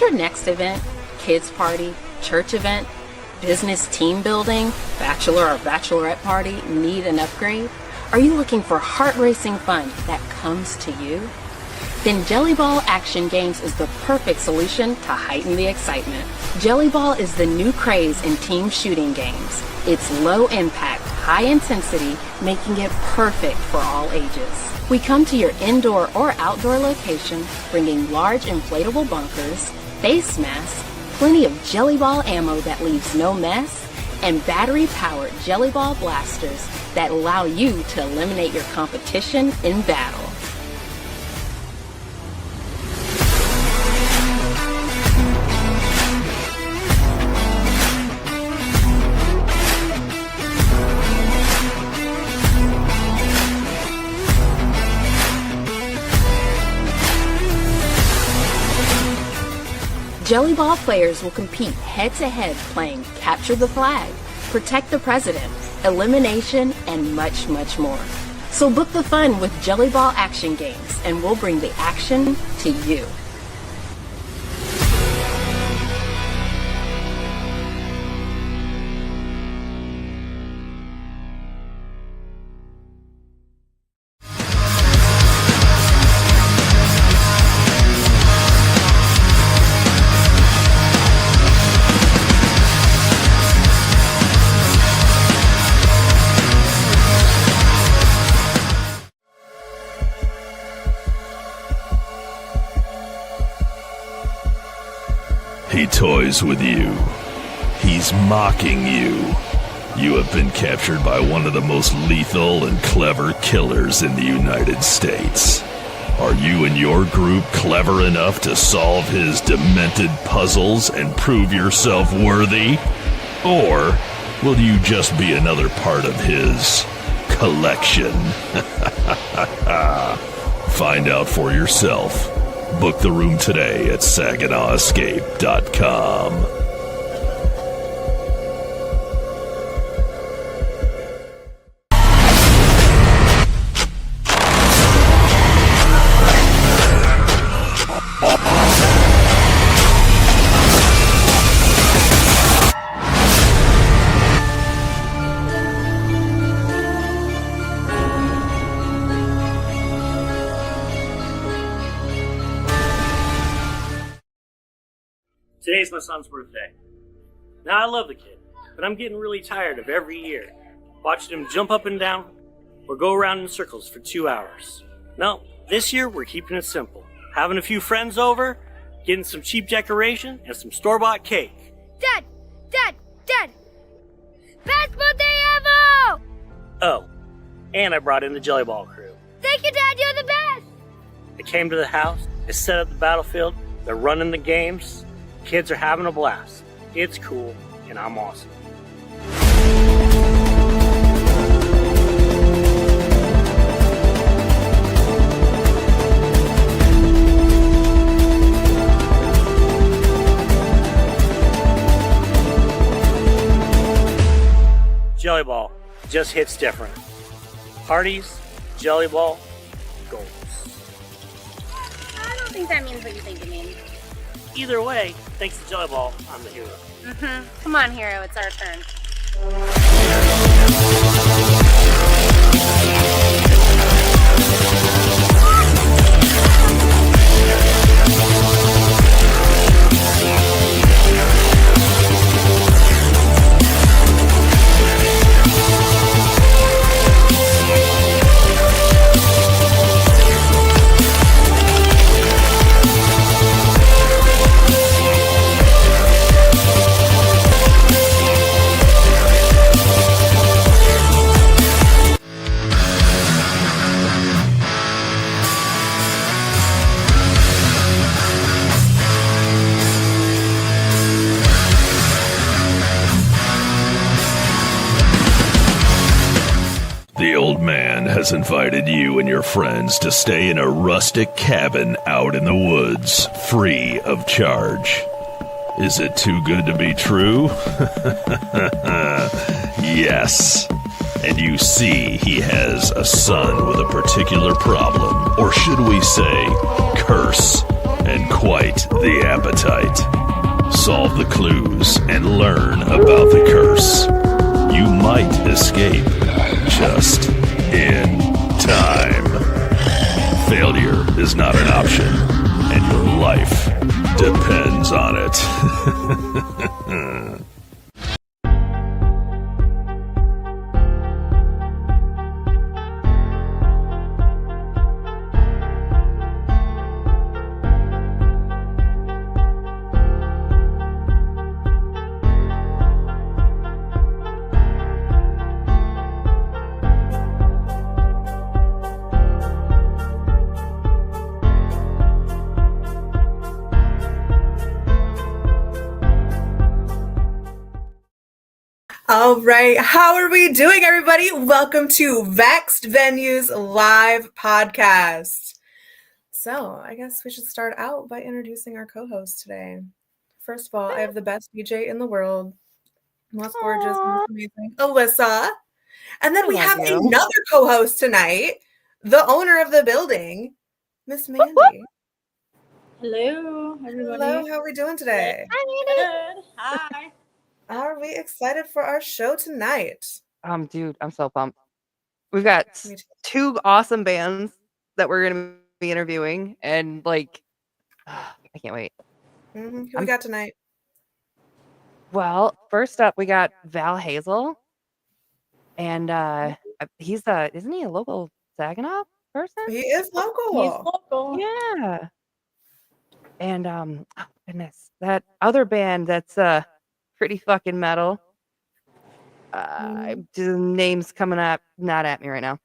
Does your next event, kids party, church event, business team building, bachelor or bachelorette party need an upgrade? Are you looking for heart-racing fun that comes to you? Then Jelly Ball Action Games is the perfect solution to heighten the excitement. Jelly Ball is the new craze in team shooting games. It's low impact, high intensity, making it perfect for all ages. We come to your indoor or outdoor location, bringing large inflatable bunkers, face masks, plenty of Jelly Ball ammo that leaves no mess, and battery-powered Jelly Ball blasters that allow you to eliminate your competition in battle. Jelly Ball players will compete head-to-head playing Capture the Flag, Protect the President, Elimination, and much, much more. So book the fun with Jelly Ball Action Games, and we'll bring the action to you. He toys with you. He's mocking you. You have been captured by one of the most lethal and clever killers in the United States. Are you and your group clever enough to solve his demented puzzles and prove yourself worthy? Or will you just be another part of his collection? Find out for yourself. Book the room today at SaginawEscape.com. Today's my son's birthday. Now, I love the kid, but I'm getting really tired of every year watching him jump up and down or go around in circles for 2 hours. No, this year we're keeping it simple. Having a few friends over, getting some cheap decoration, and some store-bought cake. Dad! Best birthday ever! Oh, and I brought in the Jelly Ball crew. Thank you, Dad, you're the best! They came to the house, they set up the battlefield, they're running the games. Kids are having a blast. It's cool, and I'm awesome. Jelly Ball just hits different. Parties, Jelly Ball, goals. I don't think that means what you think it means. Either way, thanks to Jelly Ball, I'm the hero. Come on, hero, it's our turn. The old man has invited you and your friends to stay in a rustic cabin out in the woods, free of charge. Is it too good to be true? Yes. And you see he has a son with a particular problem, or should we say, curse. and quite the appetite. Solve the clues and learn about the curse. You might escape just in time. Failure is not an option, and your life depends on it. All right. How are we doing, everybody? Welcome to Vexed Venues live podcast. So I guess we should start out by introducing our co-host today. First of all, I have the best DJ in the world, most gorgeous, most amazing, Alyssa. And then we have another co-host tonight, the owner of the building, Miss Mandy. Hello, everybody. Hello, how are we doing today? Good. Hi. Are we excited for our show tonight? Dude, I'm so pumped. We've got two awesome bands that we're going to be interviewing, and I can't wait. Who we got tonight? Well, first up, we got Val Hazel, and isn't he a local Saginaw person? He is local. He's local. Yeah. And oh goodness, that other band that's pretty fucking metal. The name's coming up, not at me right now.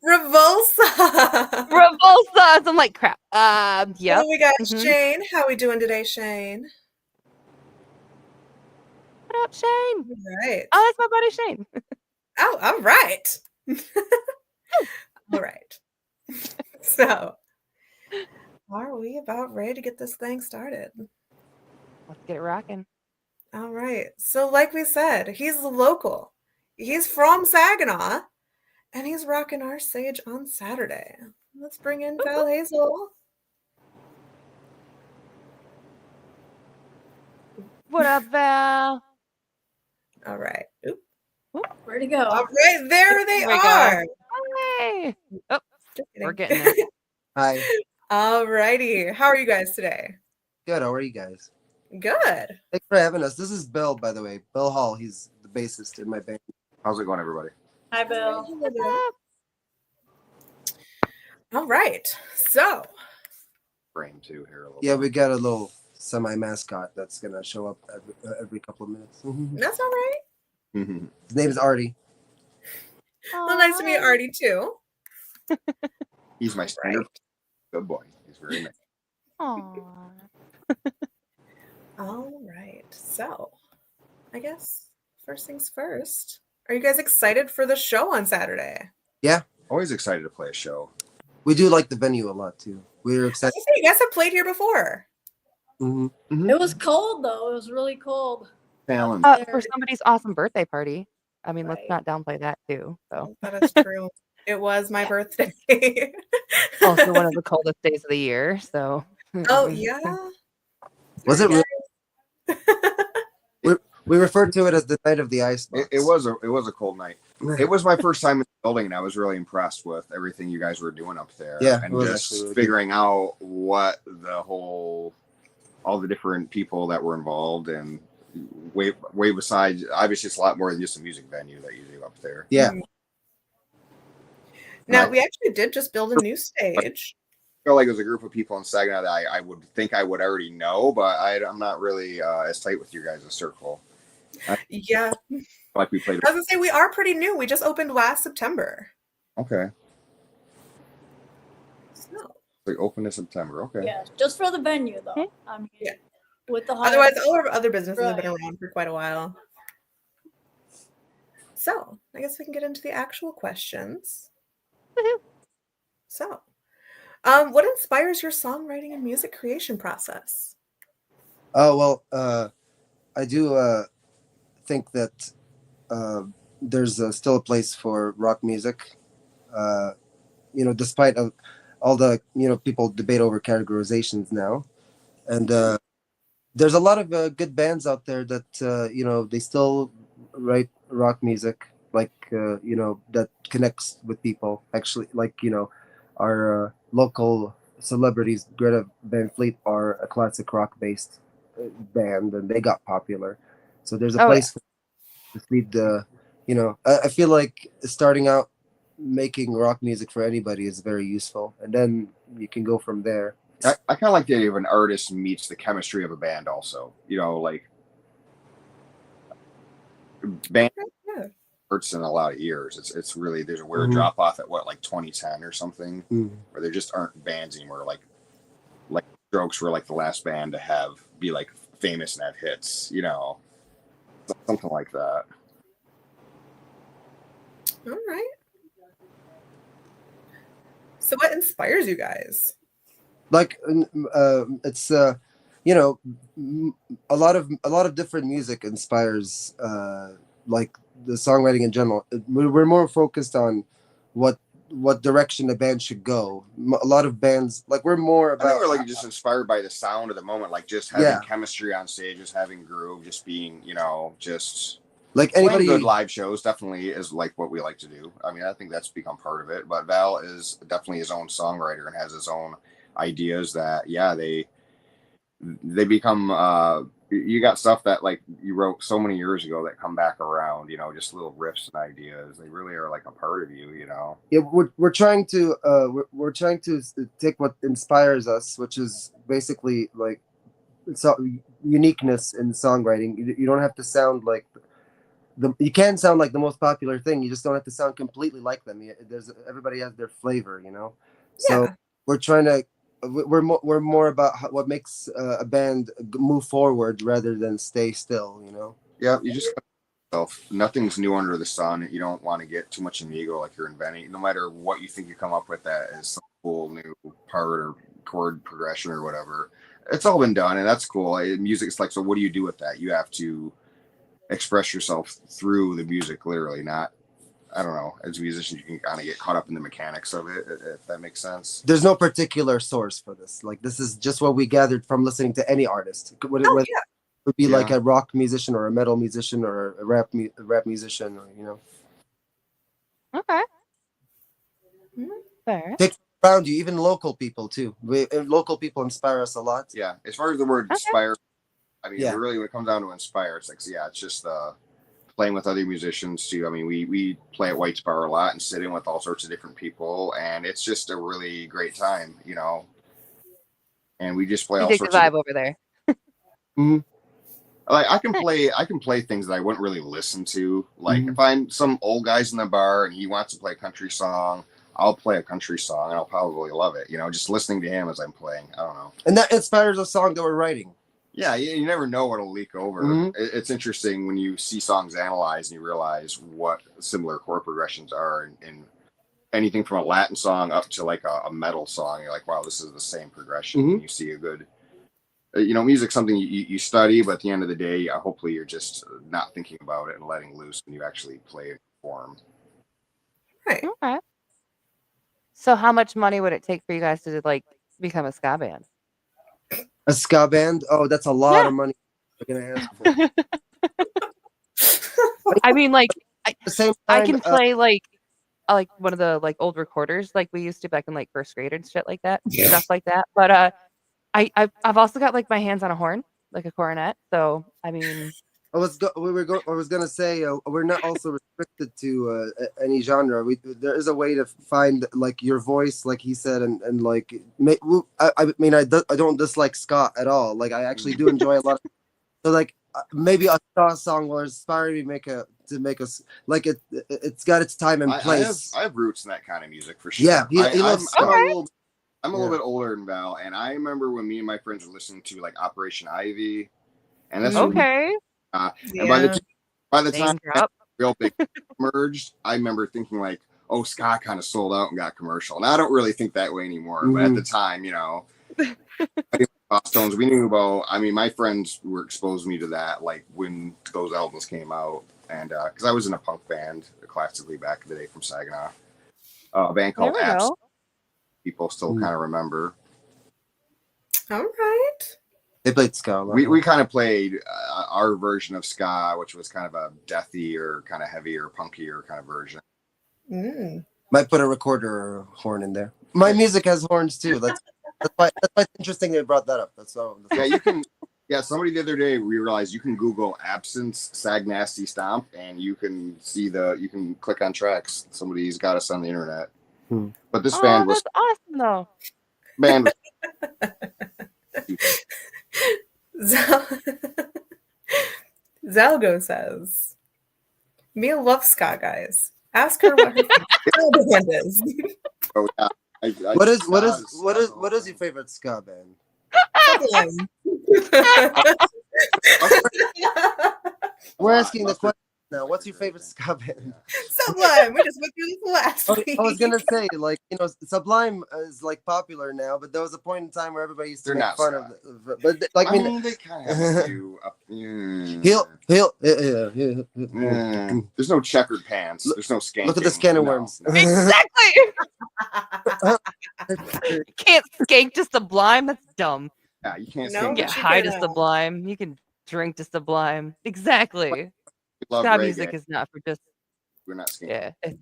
Revulsa. Revulsa. I'm like, crap. Yeah. So we got Shane. How we doing today, Shane? What up, Shane? All right. Oh, that's my buddy Shane. Oh, all right. All right. So, are we about ready to get this thing started? Let's get it rocking. All right. So, like we said, he's local. He's from Saginaw, and he's rocking our stage on Saturday. Let's bring in Val Hazel. What up, Val? All right. Oop. Where'd he go? All right. There they we go. are. Hey. Oh, Just kidding. we're getting there. Hi. All righty. How are you guys today? Good. How are you guys? Good. Thanks for having us. This is Bill, by the way. Bill Hall. He's the bassist in my band. How's it going, everybody? Hi, Bill. All right. So, Frame two here a little. Yeah, we got a little semi-mascot that's going to show up every couple of minutes. that's all right. Mhm. His name is Artie. Well, nice to meet Artie, too. He's my standard. Good boy. He's very nice. Aww. All right. So, I guess first things first. Are you guys excited for the show on Saturday? Always excited to play a show. We do like the venue a lot, too. We're excited. You guys have played here before. It was cold, though. It was really cold. Fallon. For somebody's awesome birthday party. I mean, let's Right. not downplay that too. So That is true. It was my birthday. also one of the coldest days of the year. So Oh, yeah. Was it really? We referred to it as the night of the ice box. It was a cold night. It was my first time in the building, and I was really impressed with everything you guys were doing up there. Yeah, it and was just actually really figuring out what all the different people that were involved, and way besides. Obviously, it's a lot more than just a music venue that you do up there. Yeah. Now, Right. we actually did just build a new stage. I feel like there's a group of people in Saginaw that I would think I would already know, but I'm not really as tight with you guys' circle. Yeah. Like we played. I was going to say, we are pretty new. We just opened last September. Okay. So, Like open in September. Okay. Yeah, just for the venue, though. I mean, Yeah. with the otherwise, all our other businesses have been Right. around for quite a while. So, I guess we can get into the actual questions. So, what inspires your songwriting and music creation process? Oh, well, I do think that there's still a place for rock music. Despite all the people debate over categorizations now, and there's a lot of good bands out there that they still write rock music, like that connects with people. Actually, like our local celebrities, Greta Van Fleet, are a classic rock based band, and they got popular. So there's a Oh, place to feed the. I feel like starting out making rock music for anybody is very useful, and then you can go from there. I kind of like the idea of an artist meets the chemistry of a band also. Like band Yeah. hurts in a lot of years. It's really, there's a weird drop off at like 2010 or something, where there just aren't bands anymore. Like Strokes were like the last band to be like famous and have hits, something like that. All right. So what inspires you guys? Like it's a lot of different music inspires like the songwriting in general. We're more focused on what direction a band should go. A lot of bands, like, we're more I think about we're like just inspired by the sound of the moment, like just having chemistry on stage, just having groove, just being just like playing anybody. good live shows definitely is like what we like to do. I mean, I think that's become part of it. But Val is definitely his own songwriter and has his own ideas that they become you got stuff that like you wrote so many years ago that come back around, just little riffs and ideas. They really are like a part of you. Yeah, we're trying to we're trying to take what inspires us, which is basically like uniqueness in songwriting. You don't have to sound like you can sound like the most popular thing. You just don't have to sound completely like them. Everybody has their flavor, So we're trying to we're more about what makes a band move forward rather than stay still. Yeah, you just nothing's new under the sun. You don't want to get too much in the ego, like you're inventing. No matter what you think you come up with, that is some cool new part or chord progression or whatever. It's all been done, and that's cool. Music's like, so what do you do with that? You have to express yourself through the music, literally, not, I don't know, as a musician you can kind of get caught up in the mechanics of it, if that makes sense. There's no particular source for this. Like, this is just what we gathered from listening to any artist. It would be like a rock musician or a metal musician or a rap musician, Okay. Fair. Take around you, even local people too. Local people inspire us a lot. Yeah, as far as the word inspire, I mean, really, when it comes down to inspire, it's like, it's just playing with other musicians too. I mean, we play at White's Bar a lot and sit in with all sorts of different people, and it's just a really great time, And we just play all sorts of vibe over there. Like I can play things that I wouldn't really listen to. Like if I'm some old guy's in the bar and he wants to play a country song, I'll play a country song and I'll probably love it. Just listening to him as I'm playing. I don't know. And that inspires a song that we're writing. Yeah, you never know what'll leak over. It's interesting when you see songs analyzed and you realize what similar chord progressions are in anything from a Latin song up to like a metal song. You're like, wow, this is the same progression. And you see a good, music's something you study, but at the end of the day, hopefully you're just not thinking about it and letting loose when you actually play and perform. Right. Okay. So how much money would it take for you guys to like become a ska band? A ska band? Oh, that's a lot of money. We're gonna ask for. I mean, like, I can time, play like one of the like old recorders like we used to back in like first grade and shit like that, stuff like that. But I've also got like my hands on a horn, like a cornet. So I mean, I was gonna say we're not also restricted to any genre. There is a way to find like your voice, like he said, and like I mean I don't dislike ska at all. Like I actually do enjoy a lot. So like maybe a ska song will inspire me to make us like it's got its time and place. I have roots in that kind of music for sure. Yeah, I'm a little bit older than Val, and I remember when me and my friends were listening to like Operation Ivy, and that's okay. And by the time Real Big merged, I remember thinking like, oh, ska kind of sold out and got commercial. And I don't really think that way anymore. But at the time, Tones, we knew about. I mean, my friends were exposed me to that like when those albums came out, and because I was in a punk band classically back in the day from Saginaw, a band called Apps. people still kind of remember. All right. They played ska. We kind of played our version of ska, which was kind of a deathy or kind of heavier, punkier kind of version. Might put a recorder or horn in there. My music has horns too. That's why it's interesting they brought that up. That's all. Yeah, you can. Yeah, somebody the other day we realized you can Google Absence Sag Nasty Stomp and you can see you can click on tracks. Somebody's got us on the internet. But this band was awesome though. Band Zalgo says, Mia loves ska, guys. Ask her what her favorite band is. Oh, yeah. What is your favorite ska band? We're asking the question now. What's your favorite ska band? Sublime. We just went through this last week. I was gonna say, like, Sublime is like popular now, but there was a point in time where everybody used to make fun of it. But like, I mean they kind of have a few. There's no checkered pants. There's no skanking. Look at this can of worms. Exactly. You can't skank to Sublime. That's dumb. Yeah, you can't. You can get high to Sublime. You can drink to Sublime. Exactly. Ska music is not for just. We're not skanking. Yeah.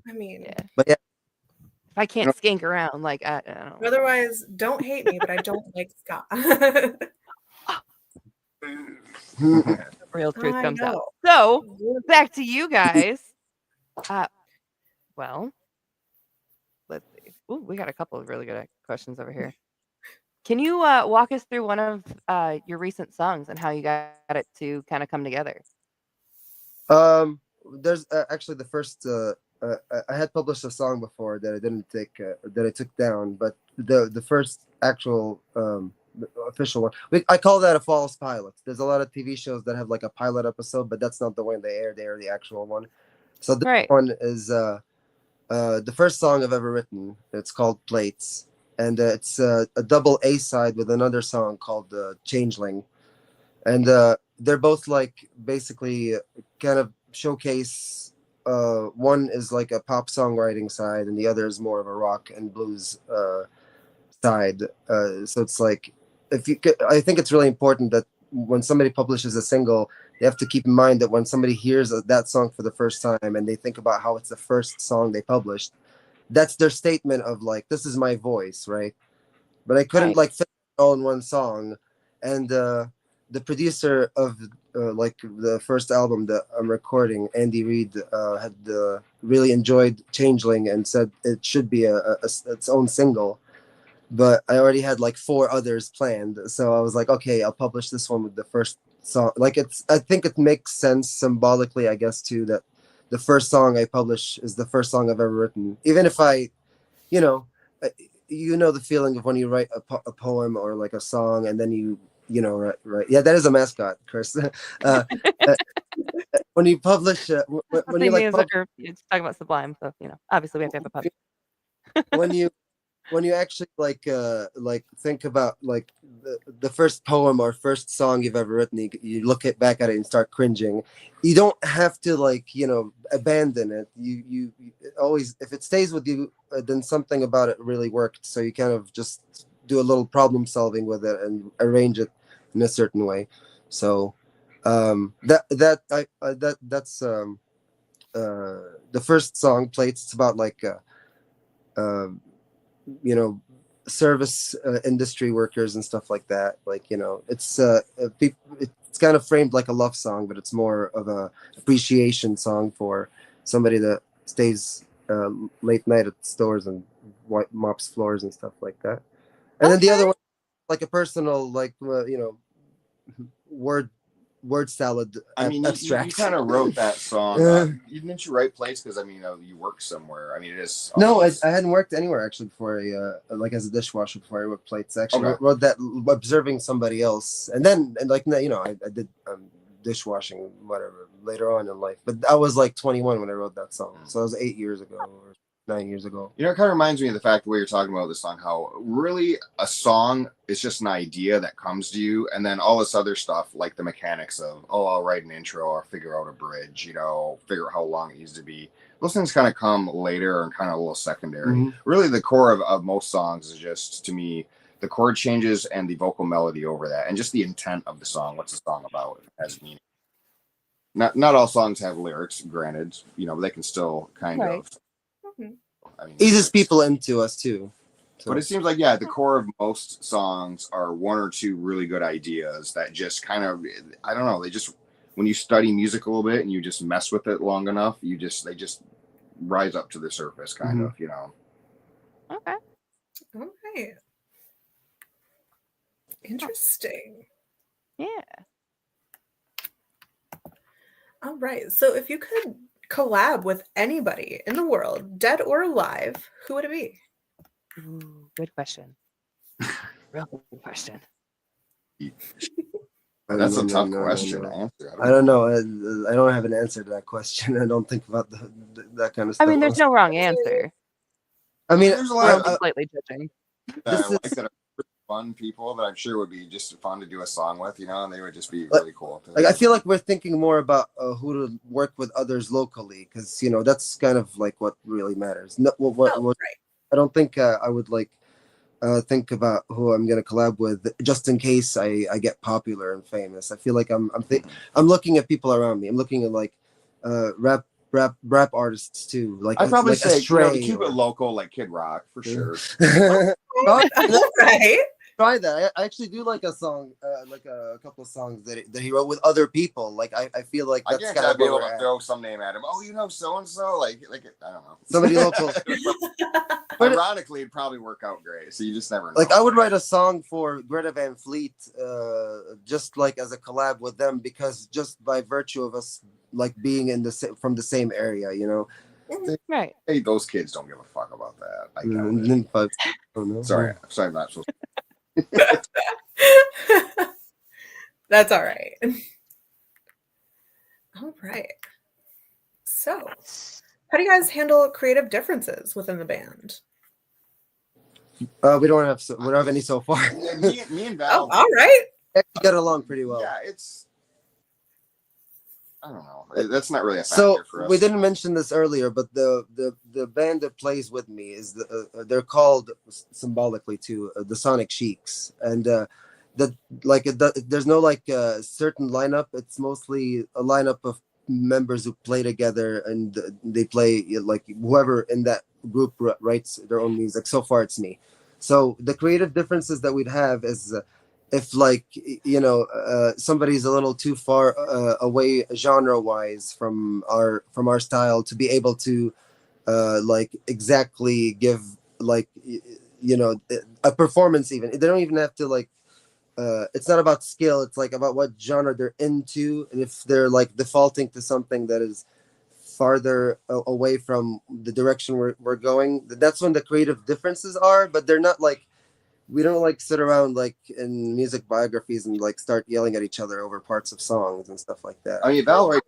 I mean, but yeah. If I can't skank around, like I don't know. Otherwise, don't hate me, but I don't like ska. Real truth comes out. So back to you guys. Well, let's see. Ooh, we got a couple of really good questions over here. Can you walk us through one of your recent songs and how you got it to kind of come together? There's actually the first. I had published a song before that I didn't take that I took down, but the first actual official one. I call that a false pilot. There's a lot of TV shows that have like a pilot episode, but that's not the one they air. They air the actual one. So this one is the first song I've ever written. It's called Plates, and it's a double A side with another song called Changeling, and they're both like basically kind of showcase. One is like a pop songwriting side, and the other is more of a rock and blues side. So it's like, I think it's really important that when somebody publishes a single, they have to keep in mind that when somebody hears that song for the first time and they think about how it's the first song they published, that's their statement of like, this is my voice, right? But I couldn't like fit it all in one song, and the producer of like the first album that I'm recording, Andy Reid, had really enjoyed Changeling and said it should be its own single. But I already had like 4 others planned, so I was like, okay, I'll publish this one with the first song. Like I think it makes sense symbolically, I guess, too, that the first song I publish is the first song I've ever written. Even if I, the feeling of when you write a poem or like a song and then you right. Yeah, that is a mascot, Chris. When you publish, when you like, it's talking about Sublime, so obviously we have to have a pub. when you actually like think about like the first poem or first song you've ever written, you look back at it and start cringing. You don't have to abandon it. You always, if it stays with you, then something about it really worked. So you kind of just do a little problem solving with it and arrange it in a certain way. So that's the first song, Plates. It's about like service industry workers and stuff like that. Like, it's kind of framed like a love song, but it's more of a appreciation song for somebody that stays late night at stores and mops floors and stuff like that. And then the other one, like a personal, word salad. I mean, abstract. You kind of wrote that song. Didn't you write Plates because you worked somewhere? I mean, it is. No, I hadn't worked anywhere actually before. As a dishwasher before I worked Plates. Actually, wrote that observing somebody else, and I did dishwashing whatever later on in life. But I was like 21 when I wrote that song, so that was 8 years ago. 9 years ago. You know, it kind of reminds me of the fact the way you're talking about this song, how really a song is just an idea that comes to you, and then all this other stuff, like the mechanics of, oh, I'll write an intro or figure out a bridge, you know, figure out how long it needs to be. Those things kind of come later and kind of a little secondary. Mm-hmm. Really, the core of most songs is just, to me, the chord changes and the vocal melody over that, and just the intent of the song. What's the song about? If it has meaning. Not all songs have lyrics, granted, you know, but they can still kind Right. of. I mean, Eases people into us too. So. But it seems like, yeah, the core of most songs are one or two really good ideas that just kind of, I don't know, they just, when you study music a little bit and you just mess with it long enough, they just rise up to the surface, kind of, you know. Okay. All right. Interesting. Yeah. All right. So if you could collab with anybody in the world, dead or alive, who would it be? Ooh, good question. Real good question. That's a tough question to answer. I don't know. I don't have an answer to that question. I don't think about that kind of stuff. I mean, there's no wrong answer. I mean, there's a lot I'm slightly judging. that are fun people that I'm sure would be just fun to do a song with, you know, and they would just be really cool. Like, I feel like we're thinking more about who to work with others locally, because, you know, that's kind of like what really matters. No, Right. I don't think I would like think about who I'm gonna collab with just in case I get popular and famous. I feel like I'm looking at people around me. I'm looking at like rap artists too. Like I'd probably like say, you know, to Astray keep it local, like Kid Rock for sure. Right. Try that. I actually do like a song, like a couple of songs that he wrote with other people. Like I feel like I that's guess kind I'd of be able to throw some name at him. Oh, you know, so and so, like I don't know, somebody local. Ironically, it'd probably work out great. So you just never know. Like I would write a song for Greta Van Fleet, just like as a collab with them, because just by virtue of us like being in from the same area, you know. Right. Hey, those kids don't give a fuck about that. I don't know. Sorry, I'm not supposed to. That's all right. All right. So, how do you guys handle creative differences within the band? We don't have any so far. me and Val. Oh, all right. We get along pretty well. Yeah, I don't know. That's not really a factor for us. We didn't mention this earlier, but the band that plays with me is they're called symbolically too the Sonic Sheiks, and there's no like certain lineup. It's mostly a lineup of members who play together, and they play like whoever in that group writes their own music. So far, it's me. So the creative differences that we'd have is. If like you know somebody's a little too far away genre wise from our style to be able to like exactly give like you know a performance, even they don't even have to like it's not about skill, it's like about what genre they're into, and if they're like defaulting to something that is farther away from the direction we're going, that's when the creative differences are. But they're not like we don't like sit around like in music biographies and like start yelling at each other over parts of songs and stuff like that. I mean, Val's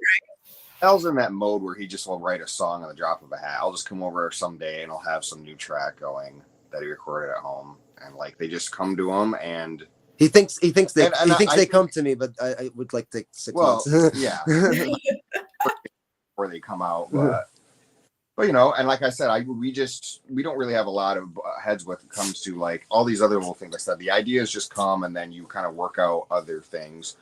in that mode where he just will write a song on the drop of a hat. I'll just come over someday and I'll have some new track going that he recorded at home, and like they just come to him, and he thinks they come to me, but I would like take 6 months. Yeah, before they come out, but you know, and like I said, we don't really have a lot of heads when it comes to like all these other little things. Like I said, the ideas just come, and then you kind of work out other things,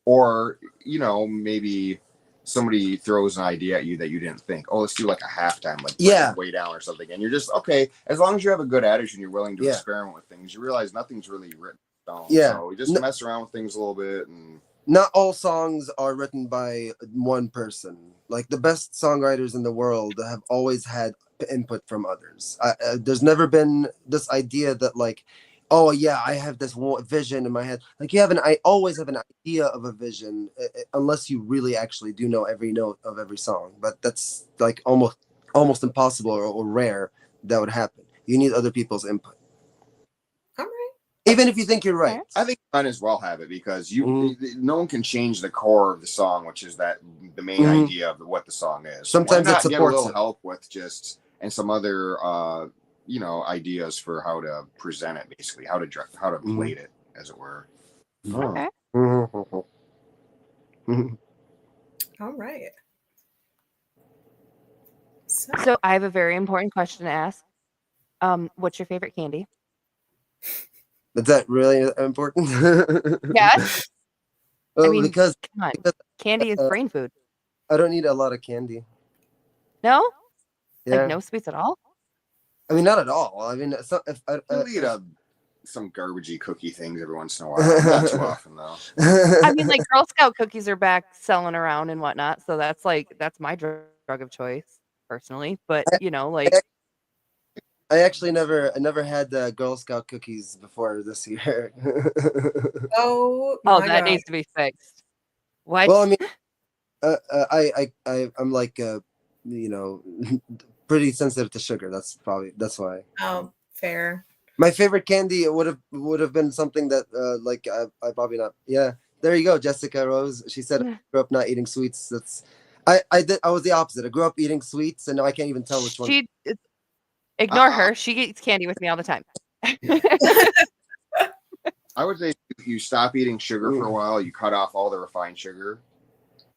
or you know, maybe somebody throws an idea at you that you didn't think. Oh, let's do like a halftime, like way down or something, and you're just okay. As long as you have a good attitude and you're willing to experiment with things, you realize nothing's really written down. Yeah, so we just mess around with things a little bit, and not all songs are written by one person. Like the best songwriters in the world have always had input from others. There's never been this idea that like, oh yeah, I have this vision in my head. Like I always have an idea of a vision, unless you really actually do know every note of every song. But that's like almost impossible or rare that would happen. You need other people's input. Even if you think you're right. I think you might as well have it, because no one can change the core of the song, which is the main idea of what the song is. Sometimes it supports get a little it. help with just and some other ideas for how to present it, basically how to plate it, as it were. Okay. All right. So I have a very important question to ask. What's your favorite candy? Is that really important? Yes. Well, I mean, because come on. Candy is brain food. I don't eat a lot of candy. No? Yeah. Like no sweets at all? I mean, not at all. I mean, if I'll eat some garbagey cookie things every once in a while. Not too often, though. I mean, like Girl Scout cookies are back selling around and whatnot, so that's my drug of choice personally. But I actually never had Girl Scout cookies before this year. Oh that God. needs to be fixed. What? Well, I mean, I'm like pretty sensitive to sugar. That's why. Oh, fair. My favorite candy would have been something that I probably not. Yeah, there you go, Jessica Rose. She said I grew up not eating sweets. That's I was the opposite. I grew up eating sweets, and now I can't even tell which one. Ignore her. She eats candy with me all the time. I would say if you stop eating sugar for a while, you cut off all the refined sugar,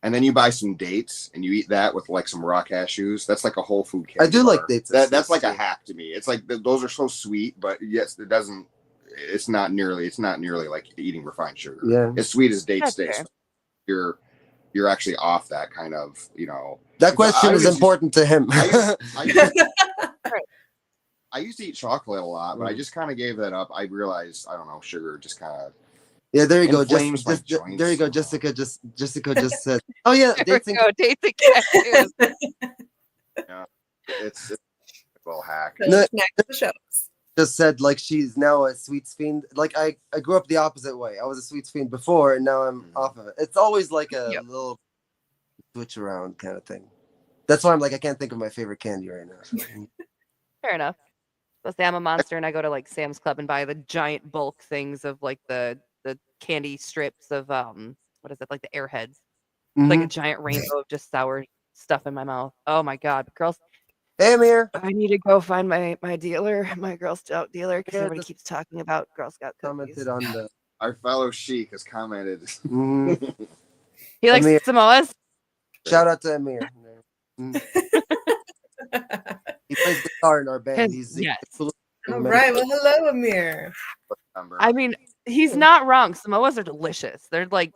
and then you buy some dates and you eat that with like some raw cashews. That's like a whole food candy. I do like dates. That's like a hack to me. It's like those are so sweet, but yes, it doesn't. It's not nearly like eating refined sugar. Yeah, as sweet as dates That's taste. fair. You're actually off that kind of That question is important to him. I used to eat chocolate a lot, but I just kind of gave that up. I realized, I don't know, sugar just kind of. Yeah, there you go. Inflames my joints. There you go. Jessica just said. Oh yeah, Dates and cashews. Yeah, it's a little hack. No, Next to the shows. just said like she's now a sweets fiend. Like I grew up the opposite way. I was a sweets fiend before, and now I'm off of it. It's always like a little switch around kind of thing. That's why I'm like I can't think of my favorite candy right now. Fair enough. Let's say I'm a monster and I go to like Sam's Club and buy the giant bulk things of like the candy strips of what is it, like the Airheads. Like a giant rainbow of just sour stuff in my mouth. Oh my god, girls. Hey Amir. I need to go find my dealer, my Girl Scout dealer, because everybody keeps talking about Girl Scout cookies. Commented on Our fellow Sheik has commented. He likes Amir. Samoas. Shout out to Amir. He plays guitar in our band. Yes. All right. Well, hello, Amir. I mean, he's not wrong. Samoas are delicious. They're like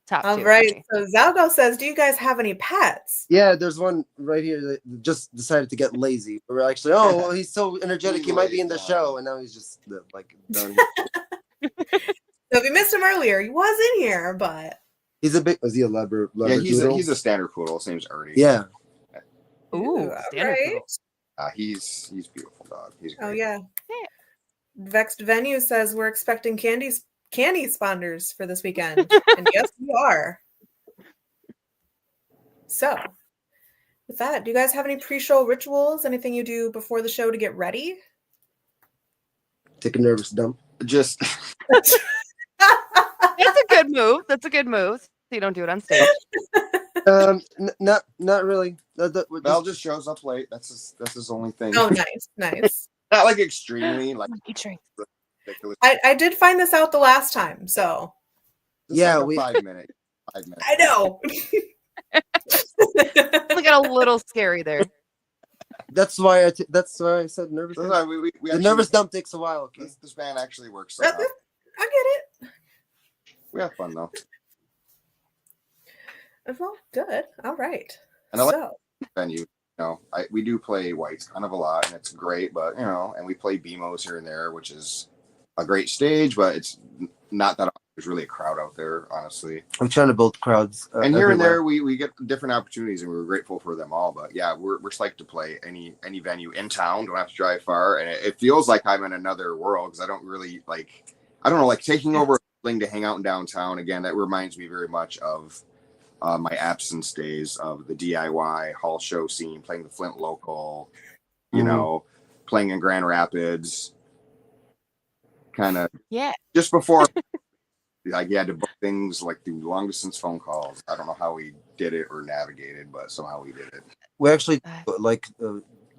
top All tier right. So Zalgo says, "Do you guys have any pets?" Yeah, there's one right here that just decided to get lazy. We're actually, well, he's so energetic, he might be in the show, and now he's just like done. So if you missed him earlier, he was in here, but He's a bit. Was he a Labrador? Yeah, he's a standard poodle. His name's Ernie. Yeah. Ooh, standard poodle. He's beautiful dog. He's great. Oh yeah. Vexed Venue says we're expecting candy sponders for this weekend, and yes, we are. So, with that, do you guys have any pre-show rituals? Anything you do before the show to get ready? Take a nervous dump. Just. That's a good move. That's a good move. So you don't do it on stage. Not really. Val just shows up late. That's his only thing. Oh, nice. Not like extremely like ridiculous. I did find this out the last time, so yeah, like 5 minutes. 5 minutes. I know. We got a little scary there. That's why I said nervous. We the actually, nervous dump takes a while. Okay? This band actually works. I get it. We have fun though. Well, good. All right. And I like venue. We do play White's kind of a lot, and it's great. But and we play BMOs here and there, which is a great stage, but it's not that there's really a crowd out there, honestly. I'm trying to build crowds, and here and there we get different opportunities, and we're grateful for them all. But yeah, we're psyched to play any venue in town. Don't have to drive far, and it feels like I'm in another world because I don't really like taking over a building to hang out in downtown again. That reminds me very much of my absence days of the DIY hall show scene, playing the Flint local, playing in Grand Rapids, kind of just before you had to book things like through long distance phone calls. I don't know how we did it or navigated, but somehow we did it. We actually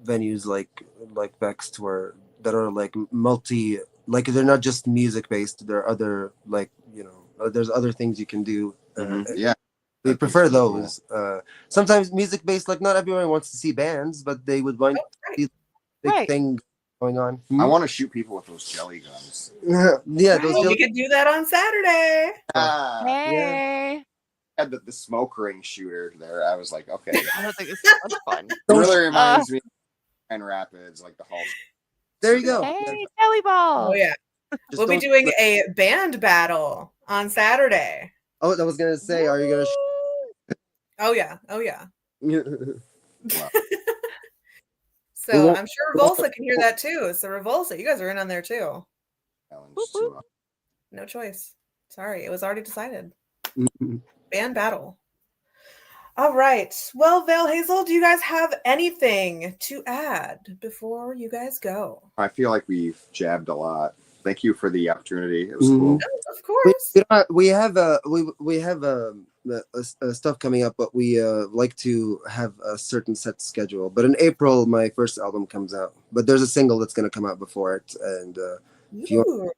venues like Vexed that are like multi, like they're not just music based. There are other like there's other things you can do. Yeah. We That'd be prefer pretty cool. those. Sometimes music based, like not everyone wants to see bands, but they would want to see big Right. thing going on. I want to shoot people with those jelly guns. Yeah, those Well, we jelly. could do that on Saturday. Ah, Hey. had the smoke ring shooter there. I was like, okay. I don't think this sounds fun. It really reminds me of Grand Rapids, like the whole. There you go. Hey, jelly balls. Oh yeah. Just We'll be don't- doing a band battle on Saturday. Oh, I was gonna say, are you gonna? Oh yeah. Oh yeah. Wow. So We won't- I'm sure Revulsa can hear that too. So Revulsa, you guys are in on there too. Challenge Whoop, to, No choice. Sorry, it was already decided. Mhm. Band battle. All right. Well, Val Hazel, do you guys have anything to add before you guys go? I feel like we've jabbed a lot. Thank you for the opportunity. It was Mhm. cool. Of course. We have stuff coming up, but we like to have a certain set schedule. But in April, my first album comes out. But there's a single that's gonna come out before it, and if you Ooh.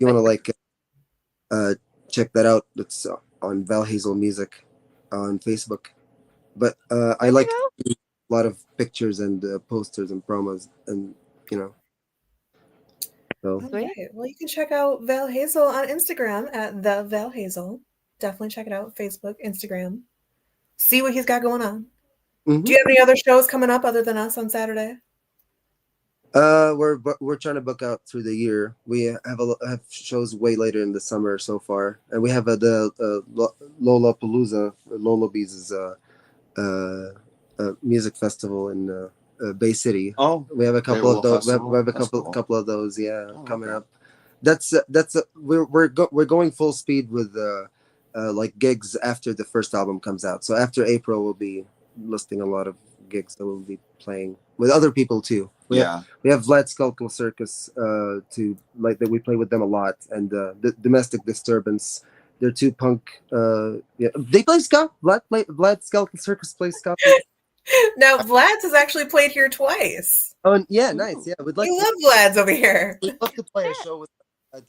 want to like check that out, it's on Val Hazel Music on Facebook. But I like to do a lot of pictures and posters and promos, and so All right. Well, you can check out Val Hazel on Instagram at the Val Hazel. Definitely check it out. Facebook, Instagram. See what he's got going on. Mhm. Do you have any other shows coming up other than us on Saturday? we're trying to book out through the year. We have shows way later in the summer so far, and we have the Lollapalooza, Lollabees' music festival in Bay City. Oh, We have a couple Bay of those. We Festival? have a That's couple cool. couple of those. Yeah, Oh, coming okay. up. We're going full speed with like gigs after the first album comes out. So after April, we'll be listing a lot of gigs that we'll be playing with other people too. We have Vlad Skulkel Circus to like that. We play with them a lot, and the Domestic Disturbance. They're two punk. They play ska. Vlad Skulkel Circus plays ska. Now, Vlad's has actually played here twice. Oh, and yeah, nice. Yeah, we'd like We love Vlad's over here. we'd love to play a show with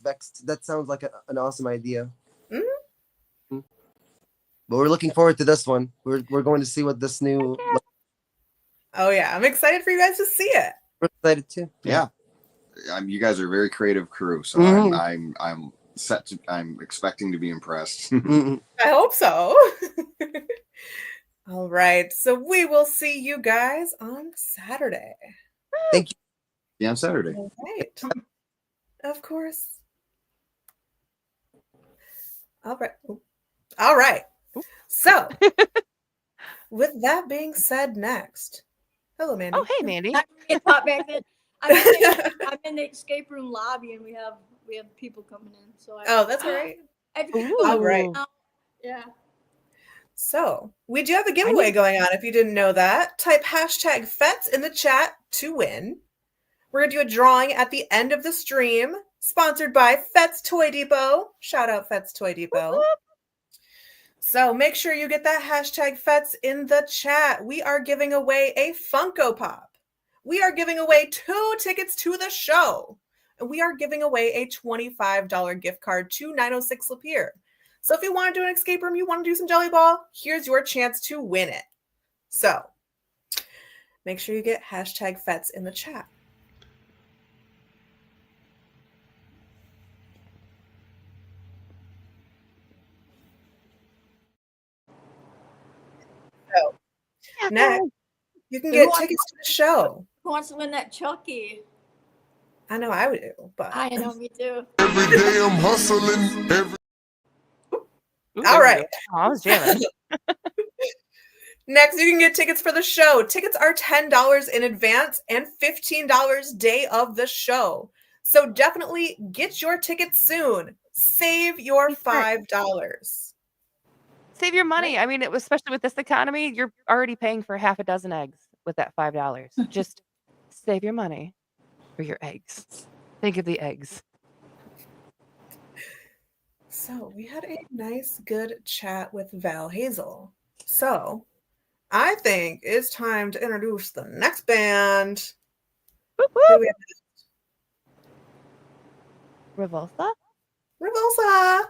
Vexed. That sounds like an awesome idea. Mhm. But we're looking forward to this one. We're going to see what this new. Oh yeah, I'm excited for you guys to see it. We're excited too. Yeah. You guys are a very creative crew, so Mhm. I'm set to. I'm expecting to be impressed. Mhm. I hope so. All right, so we will see you guys on Saturday. Thank you. Yeah, on Saturday. All right. Of course. All right. All right. So, with that being said, next. Hello, Mandy. Oh, hey, Mandy. I get popped back in. I'm in the escape room lobby and we have people coming in. So Oh, that's all right. All right. Yeah. So, we do have a giveaway going on if you didn't know that. Type hashtag FETS in the chat to win. We're going to do a drawing at the end of the stream, sponsored by FETS Toy Depot. Shout out FETS Toy Depot. So make sure you get that hashtag FETS in the chat. We are giving away a Funko Pop. We are giving away 2 tickets to the show. And we are giving away a $25 gift card to 906 Lapeer. So if you want to do an escape room, you want to do some Jelly Ball, here's your chance to win it. So make sure you get hashtag FETS in the chat. So next, you can get tickets to the show. Who wants to win that Chucky? I know I would do, but I know, me too. Every day I'm hustling. all right. Oh, I was jamming. Next, you can get tickets for the show. Tickets are $10 in advance and $15 day of the show. So definitely get your tickets soon. Save your $5. Save your money. I mean, especially with this economy, you're already paying for half a dozen eggs with that $5. Just save your money for your eggs. Think of the eggs. So we had a nice, good chat with Val Hazel. So I think it's time to introduce the next band. Whoop, Who do whoop. we have? Revulsa? Revulsa.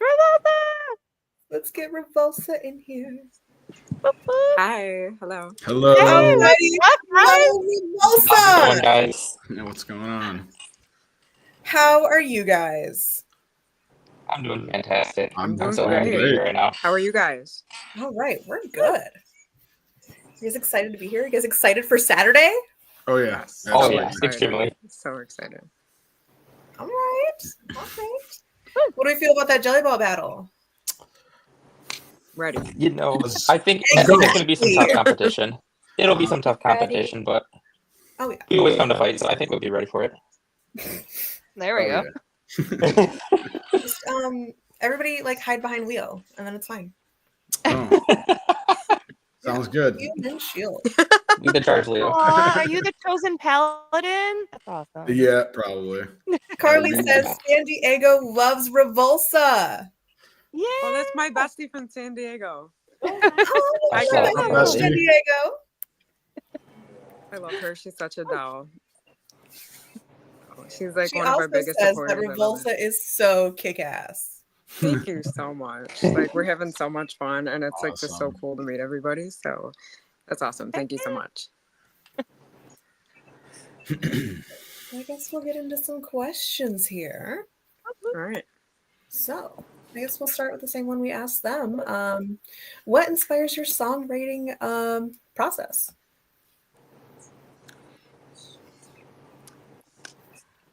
Revulsa! Let's get Revulsa in here. Whoop, whoop. Hi, hello. Hello. Hey, Alrighty. what's up, guys? Hello, How's it going, Revulsa. guys? Yeah, what's going on? How are you guys? I'm doing fantastic. I'm doing so happy to be great. here right now. How are you guys? All right, we're good. You guys excited to be here? You guys excited for Saturday? Oh yeah. Yes. Oh, Absolutely. yeah, extremely. So excited. All right. All right. What do we feel about that jelly ball battle? Ready. You know, Let's- I think it's going to be some tough competition. It'll be some tough competition, but Oh yeah. we always come to fight, so I think we'll be ready for it. There we Oh, go. yeah. Just, everybody like hide behind Leo, and then it's fine. Oh, sounds good. Leo and Shield. Lead the charge, Leo. Aw, are you the chosen paladin? That's awesome. Yeah, probably. Carly says San Diego loves Revulsa. Yeah. Oh, that's my bestie from San Diego. Oh, I I saw love that. Bestie. San Diego. I love her. She's such a doll. Oh, she's like She one of our also biggest says supporters. that I love Revulsa is so kick-ass. it. Thank you so much. Like we're having so much fun, and it's like just so Awesome. cool to meet everybody. So that's awesome. Thank you so much. I guess we'll get into some questions here. All right. So, I guess we'll start with the same one we asked them. What inspires your songwriting process?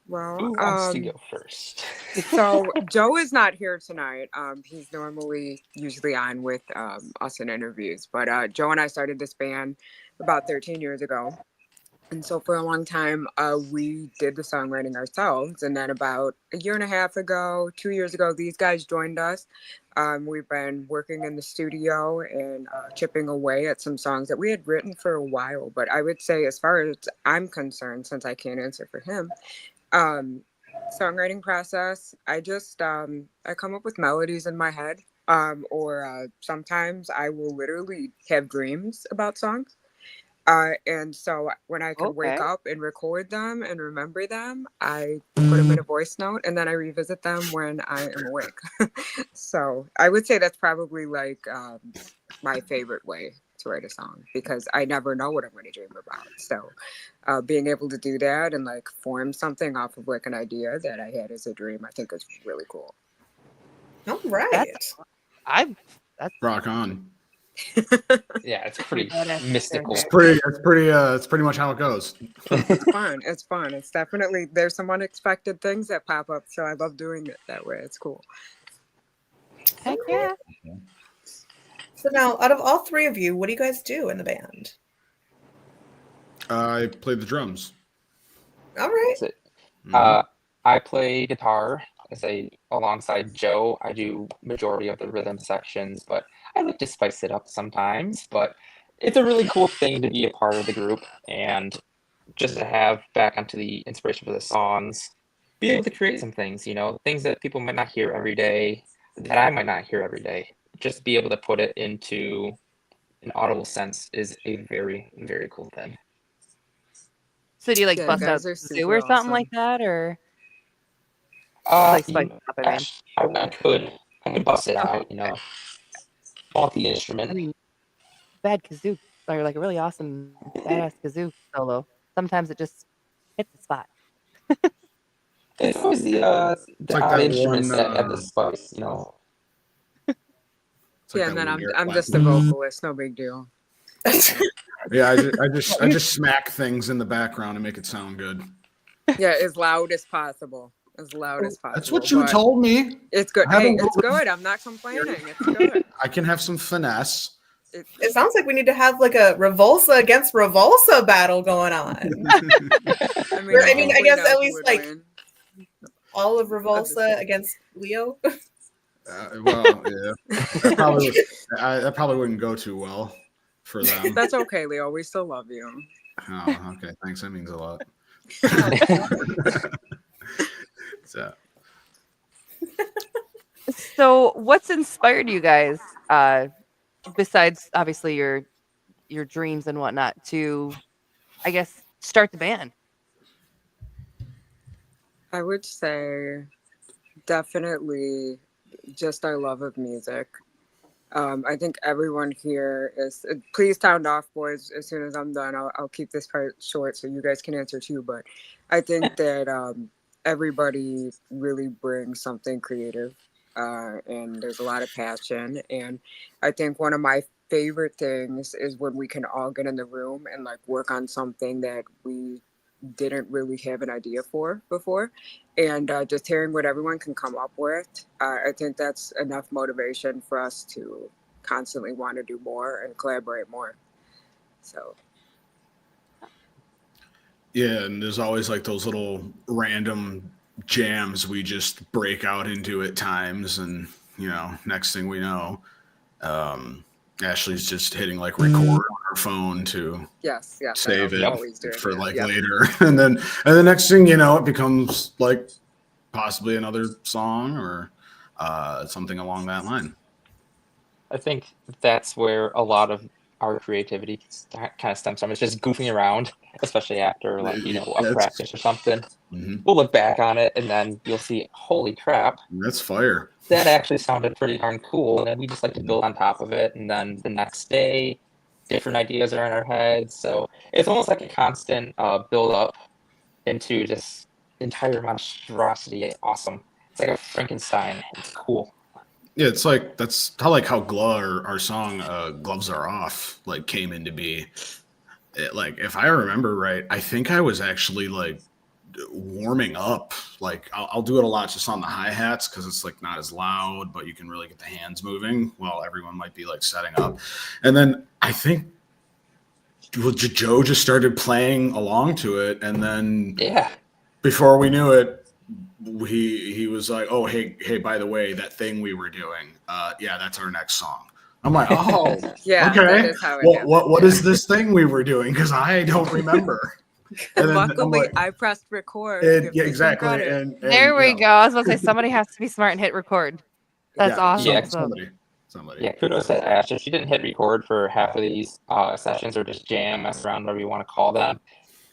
Well, Who wants to go first? so Joe is not here tonight. He's usually on with us in interviews, but Joe and I started this band about 13 years ago. And so for a long time, we did the songwriting ourselves. And then about a year and a half ago, 2 years ago, these guys joined us. We've been working in the studio and chipping away at some songs that we had written for a while. But I would say, as far as I'm concerned, since I can't answer for him, songwriting process, I just I come up with melodies in my head, or sometimes I will literally have dreams about songs, and so when I could wake Okay. up and record them and remember them, I put them in a voice note and then I revisit them when I am awake. So I would say that's probably like my favorite way to write a song, because I never know what I'm going to dream about. So being able to do that and like form something off of like an idea that I had as a dream, I think is really cool. All right. That's Rock on. Yeah, it's pretty badass. mystical. It's pretty much how it goes. It's fun. It's fun. It's definitely, there's some unexpected things that pop up. So I love doing it that way. It's cool. Heck yeah. So now, out of all three of you, what do you guys do in the band? I played the drums. All right. That's it. Mhm. I play guitar alongside Joe. I do majority of the rhythm sections, but I like to spice it up sometimes. But it's a really cool thing to be a part of the group and just to have back onto the inspiration for the songs, be able to create some things, things that people might not hear every day, that I might not hear every day. Just be able to put it into an audible sense is a very, very cool thing. So do you like Yeah, bust out guys are zoo super or something awesome. like that, or Like, spice it up? I mean, I could bust it out, multi-instrument. I mean, bad kazoo or like a really awesome badass kazoo solo. Sometimes it just hits the spot. It's always the like odd that instruments one, that add the spice, It's like Yeah, that and then one I'm Eric I'm just a Clapton. vocalist, no big deal. Yeah, I just smack things in the background and make it sound good. Yeah, as loud as possible. As loud as possible. That's what you but told me. It's good. I haven't Hey, it's good. I'm not complaining. It's good. I can have some finesse. It sounds like we need to have like a Revulsa against Revulsa battle going on. I mean, I think guess we know at who least would like win. all of Revulsa against Leo. Well, yeah, that probably wouldn't go too well for them. That's okay, Leo. We still love you. Oh, okay. Thanks. That means a lot. So what's inspired you guys, besides obviously your your dreams and whatnot to, I guess, start the band? I would say definitely just our love of music. I think everyone here is. Please sound off, boys. As soon as I'm done, I'll keep this part short so you guys can answer too. But I think that everybody really brings something creative, and there's a lot of passion. And I think one of my favorite things is when we can all get in the room and like work on something that we didn't really have an idea for before, and just hearing what everyone can come up with, I think that's enough motivation for us to constantly want to do more and collaborate more. So Yeah, and there's always like those little random jams we just break out into at times, and next thing we know, Ashley's just hitting like record on her phone to yes, save it always doing for that. like Yep. later, and then the next thing you know, it becomes like possibly another song or something along that line. I think that's where a lot of our creativity kind of stems from. It's just goofing around, especially after like a practice or something. Mm-hmm. We'll look back on it and then you'll see, holy crap, that's fire. That actually sounded pretty darn cool, and then we just like to build on top of it. And then the next day, different ideas are in our heads. So it's almost like a constant build up into just entire monstrosity. Awesome. It's like a Frankenstein. It's cool. Yeah, it's like that's how like how our song "Gloves Are Off" like came into be. Like if I remember right, I think I was actually like warming up. Like I'll do it a lot just on the hi-hats because it's like not as loud, but you can really get the hands moving while everyone might be like setting up. And then I think Joe just started playing along to it, and then before we knew it, he was like, "Oh, hey, by the way, that thing we were doing, yeah, that's our next song." I'm like, "Oh, yeah, okay. that is how it What is this thing we were doing? Because I don't remember." And then luckily, like, I pressed record. yeah, exactly. And there we go. I was about to say somebody has to be smart and hit record. That's awesome. Somebody. Yeah, kudos to Ash. If she didn't hit record for half of these sessions or just jam, mess around, whatever you want to call them,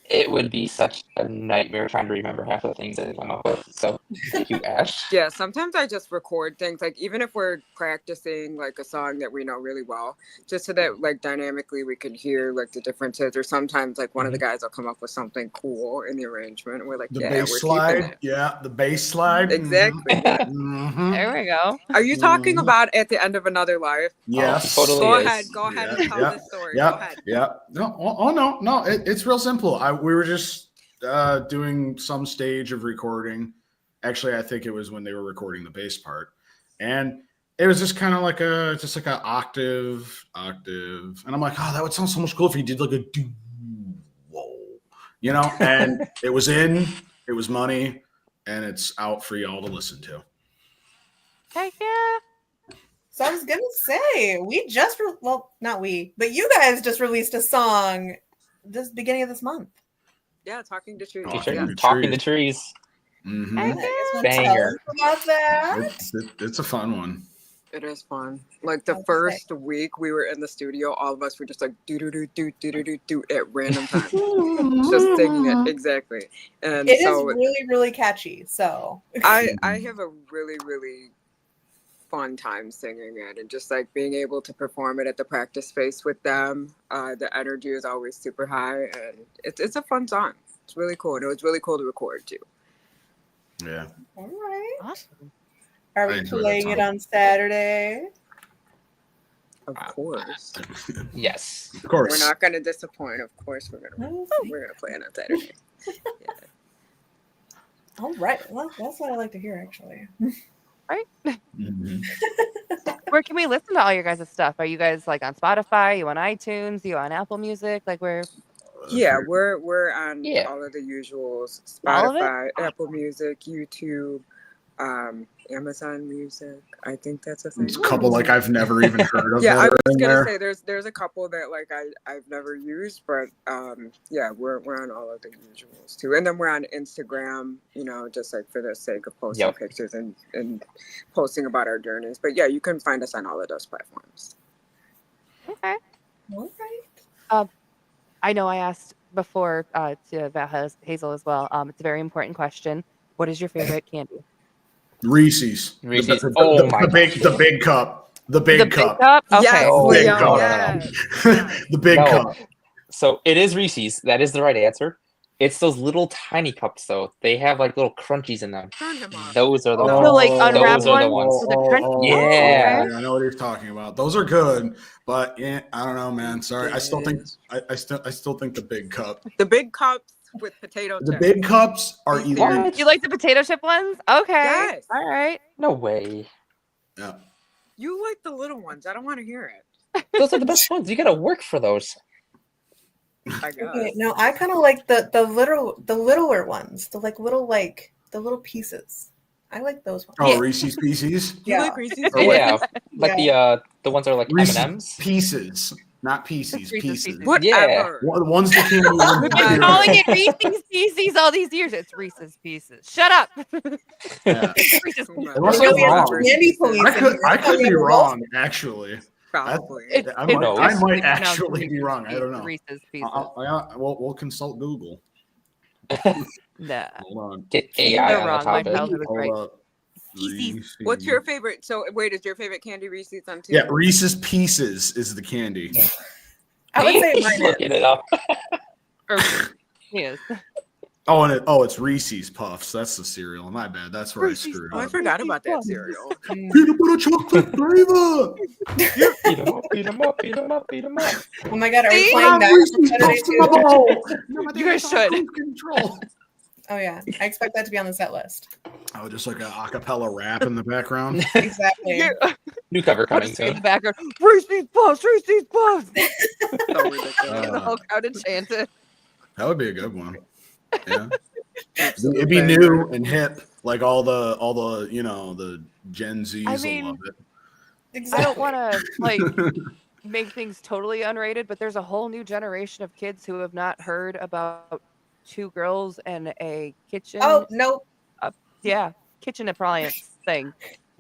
it would be such a nightmare trying to remember half of the things that I come up with. So thank you, Ash. Yeah, sometimes I just record things, like even if we're practicing like a song that we know really well, just so that like dynamically we can hear like the differences. Or sometimes like one of the guys will come up with something cool in the arrangement, and we're like, The yeah, bass we're slide. keeping it. Yeah, the bass slide. Exactly. Mm-hmm. There we go. Are you talking about At the End of Another Life? Yes. Totally Go is. ahead. Go ahead and tell this story. Go ahead. Yeah. No. No. It's real simple. We were just doing some stage of recording. Actually, I think it was when they were recording the bass part, and it was just kind of like an octave, and I'm like, oh, that would sound so much cool if you did like a do, whoa, and it was money, and it's out for y'all to listen to. Heck yeah. So I was gonna say, not we, but you guys just released a song this beginning of this month. Yeah, Talking to Trees. Talking to Trees. Mm-hmm. Banger. About that. It's a fun one. It is fun. Like the first week we were in the studio, all of us were just like do do do do do do do do at random times, just singing it exactly. And it is really, really catchy. So I have a really, really fun time singing it, and just like being able to perform it at the practice space with them. The energy is always super high, and it's a fun song. It's really cool, and it was really cool to record too. Yeah. All right. Awesome. Are we playing it on Saturday? Of course. Yes. Of course. We're not going to disappoint. Of course, we're gonna play it on Saturday. Yeah. All right. Well, that's what I like to hear, actually. Right. Mm-hmm. Where can we listen to all your guys' stuff? Are you guys like on Spotify? You on iTunes? You on Apple Music? Like where? Yeah, we're on all of the usuals: Spotify, Apple Music, YouTube, Amazon Music. I think that's a thing. It's a couple like I've never even heard of. Yeah, I was gonna say there's a couple that like I've never used, but yeah, we're on all of the usuals too. And then we're on Instagram, just like for the sake of posting pictures and posting about our journeys. But yeah, you can find us on all of those platforms. Okay. All right. I know I asked before to Val Hazel as well. It's a very important question. What is your favorite candy? Reese's. Reese's. Oh my gosh. The big cup. The big cup. Okay. Yes, No, Big Leo, cup. yes. The big No. cup. So it is Reese's. That is the right answer. It's those little tiny cups, though. They have like little crunchies in them. Turn him off. Those are the So, ones. like, unwrapped Those are the ones ones. with a crunch? Yeah. Okay. I know what he's talking about. Those are good, but yeah, I don't know, man. Sorry, I still think the big cup. The big cups with potato The chips. big cups are elite. What? You like the potato chip ones? Okay. Yes. All right. No way. Yeah. You like the little ones. I don't want to hear it. Those are the best ones. You gotta work for those. I guess. Okay, no, I kind of like the littler ones, the little pieces. I like those ones. Oh, Reese's Pieces. You like Reese's? Or what? Yeah, like the ones that are like Reese's M&Ms. Pieces, not pieces. Reese's Pieces. Pieces. Whatever. The ones that can't even We've been calling it Reese's Pieces all these years. It's Reese's Pieces. Shut up. Yeah. It's Reese's Pieces. Unless Maybe I'm it's wrong. candy police in here. I could be Maybe wrong, actually. Probably. I it's might pronounced actually be wrong. I don't know. Reese's Pieces. We'll consult Google. Nah. Hold on. Get AI They're on wrong. the My topic. childhood was Hold great. up. Reese's. What's your favorite? So wait, is your favorite candy Reese's on too? Yeah, Reese's Pieces is the candy. I would say mine is. Looking it up. Or, yes. Oh, it's Reese's Puffs. That's the cereal. My bad. That's where Reese's I screwed Oh, I up. forgot about that cereal. Peanut butter chocolate flavor. Beat 'em up, beat 'em up, beat 'em up, beat 'em up. Oh my god, are we See? playing that on Saturday too? You guys should. Control. Oh yeah, I expect that to be on the set list. Oh, just like a acapella rap in the background. Exactly. Yeah. New cover I'll coming just be in the soon. background. Reese's Puffs, Reese's Puffs. So ridiculous. And the whole crowd enchanted. That would be a good one. Yeah. It'd be new and hip, like all the the Gen Zs I will mean, love it. I don't want to like make things totally unrated, but there's a whole new generation of kids who have not heard about two girls and a kitchen. Oh no. Yeah, kitchen appliance thing.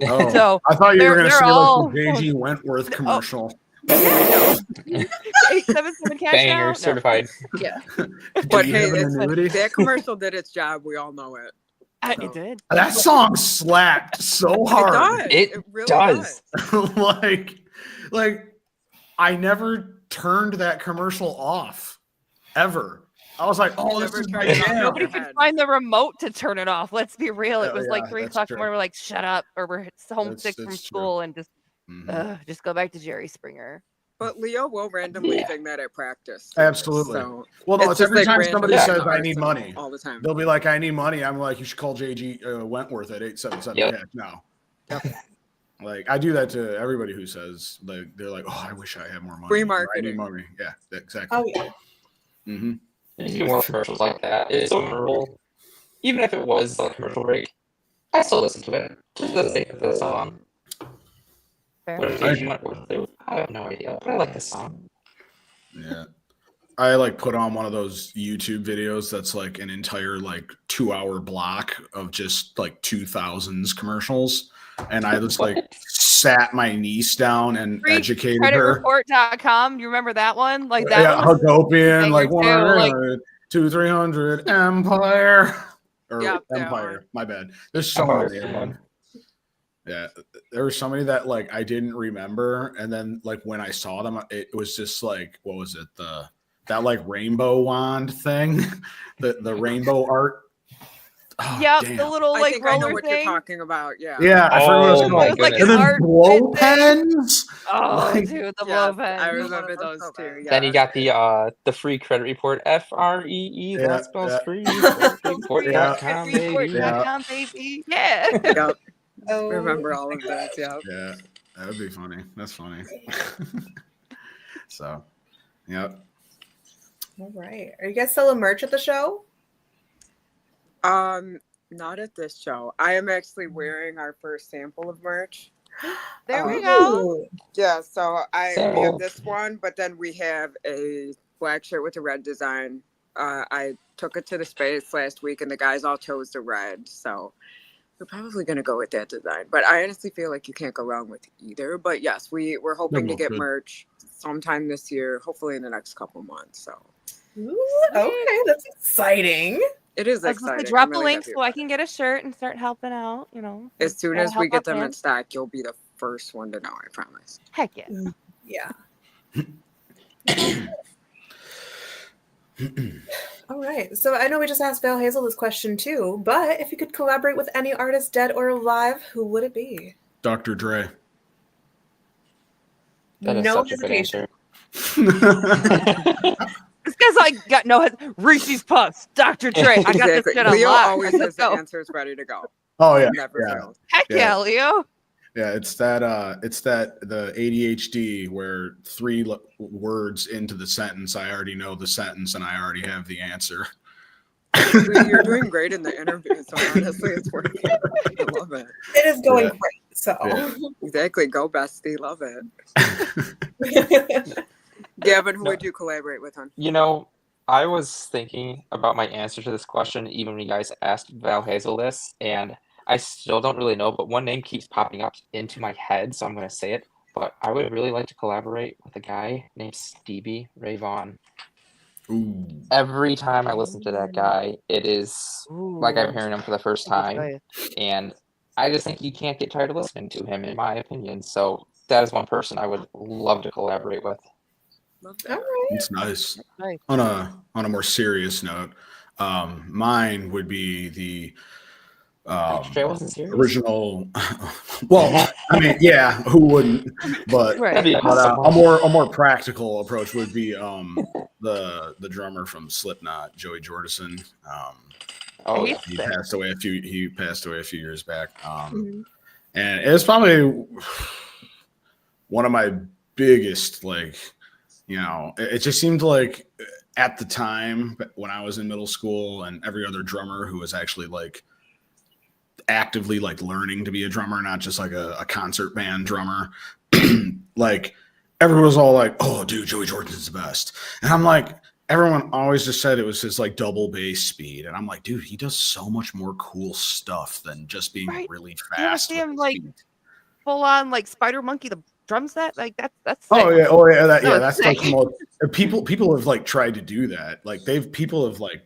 Oh, So I thought you were going to they're say all- like the JG Wentworth commercial. 877 cash Banger now? No. certified. Yeah, But Do you hey, have an annuity? that commercial did its job. We all know it. it did. That song slapped so hard. It It really does. like I never turned that commercial off ever. I was like, oh, this Never is my turned it off. jam. Nobody could find the remote to turn it off. Let's be real. It Oh, was yeah, like 3 that's o'clock in the true. morning. We're like, shut up, or we're homesick from That's true. school and Mhm. just go back to Jerry Springer. But Leo will randomly sing that at practice. Absolutely. So Well, no, it's just every like time random somebody Yeah. says I artists need money. all the time. They'll be like, I need money. I'm like, you should call JG Wentworth at 877 Yep. cash now. Like I do that to everybody who says like they're like, oh, I wish I had more money. Free Or, I marketing. need money. Yeah, exactly. Oh yeah. Mm-hmm. You do more commercials like that. It's so memorable. Even if it was a commercial break, I still listen to it. Just for the sake of the song. Fair. What if you went with it? I have no idea, but I like the song. Yeah. I like put on one of those YouTube videos that's like an entire like 2-hour block of just like 2000s commercials. And I just like sat my niece down and educated her. Creditreport.com. You remember that one? Like that Yeah, one was Hagopian, like banger, too, like- 100, 200, 300, Empire. Or Yep, that Empire. one. My bad. There's so Empire's many. a good one. Yeah, there was somebody that like I didn't remember, and then like when I saw them, it was just like, what was it? That like rainbow wand thing, the rainbow art. Oh, Yep, damn. the little I like think I know roller what thing. you're talking about. Yeah. Yeah, I forgot what Oh it's my called. goodness. And then Art blow thing. pens. Oh, Like- dude, the Yeah, blow pen. I remember those too. Yeah. Then you got the free credit report. FREE. Yeah, That spells yeah. free. Yeah. Report.com, baby. Report.com, baby. Yeah. Yep. Oh, Remember all of that. Yeah. Yeah, that would be funny. That's funny. So, yep. all right. Are you guys selling merch at the show? Not at this show. I am actually wearing our first sample of merch. There we go. Ooh. Yeah, so we So- have this one, but then we have a black shirt with a red design. I took it to the space last week, and the guys all chose the red. So we're probably gonna go with that design. But I honestly feel like you can't go wrong with either. But yes, we're hoping to get merch sometime this year, hopefully in the next couple months. So Ooh, okay, that's exciting. it is I was gonna say, exciting. drop I'm a really link happy so I about can get a shirt and start helping out. You know, it. As soon gotta as we help get out them in fans. stock, you'll be the first one to know. I promise. Heck yeah. Yeah. All right. So I know we just asked Val Hazel this question too, but if you could collaborate with any artist, dead or alive, who would it be? Dr. Dre. That is No such a good answer. This guy's like got no Reese's Puffs, Dr. Dre. I got this shit on Leo lock. always Let's has the go. answers ready to go. Oh yeah, Never yeah. fails. Heck yeah, Leo. Yeah, it's that the ADHD where three words into the sentence, I already know the sentence and I already have the answer. You're doing great in the interview, so honestly, it's working. I love it. It is going great. So exactly, go bestie, love it. Gavin, who would you collaborate with on? You know, I was thinking about my answer to this question even when you guys asked Val Hazel this, and I still don't really know, but one name keeps popping up into my head, so I'm going to say it. But I would really like to collaborate with a guy named Stevie Ray Vaughan. Ooh. Every time I listen to that guy, it is like I'm hearing him for the first time. And I just think you can't get tired of listening to him, in my opinion. So that is one person I would love to collaborate with. It's nice. On a more serious note, mine would be the original. Well, I mean, yeah, who wouldn't? But, a more practical approach would be the drummer from Slipknot, Joey Jordison. He passed away a few years back, and it's probably one of my biggest, like, you know, it just seemed like at the time when I was in middle school and every other drummer who was actually like actively like learning to be a drummer, not just like a concert band drummer, like everyone was all like, oh dude, Joey Jordan's the best. And I'm like, everyone always just said it was his like double bass speed. And I'm like, dude, he does so much more cool stuff than just being really fast. You ever see him like full on like Spider Monkey the drum set? Like that's sick. That's sick. like more, people have like tried to do that. Like people have like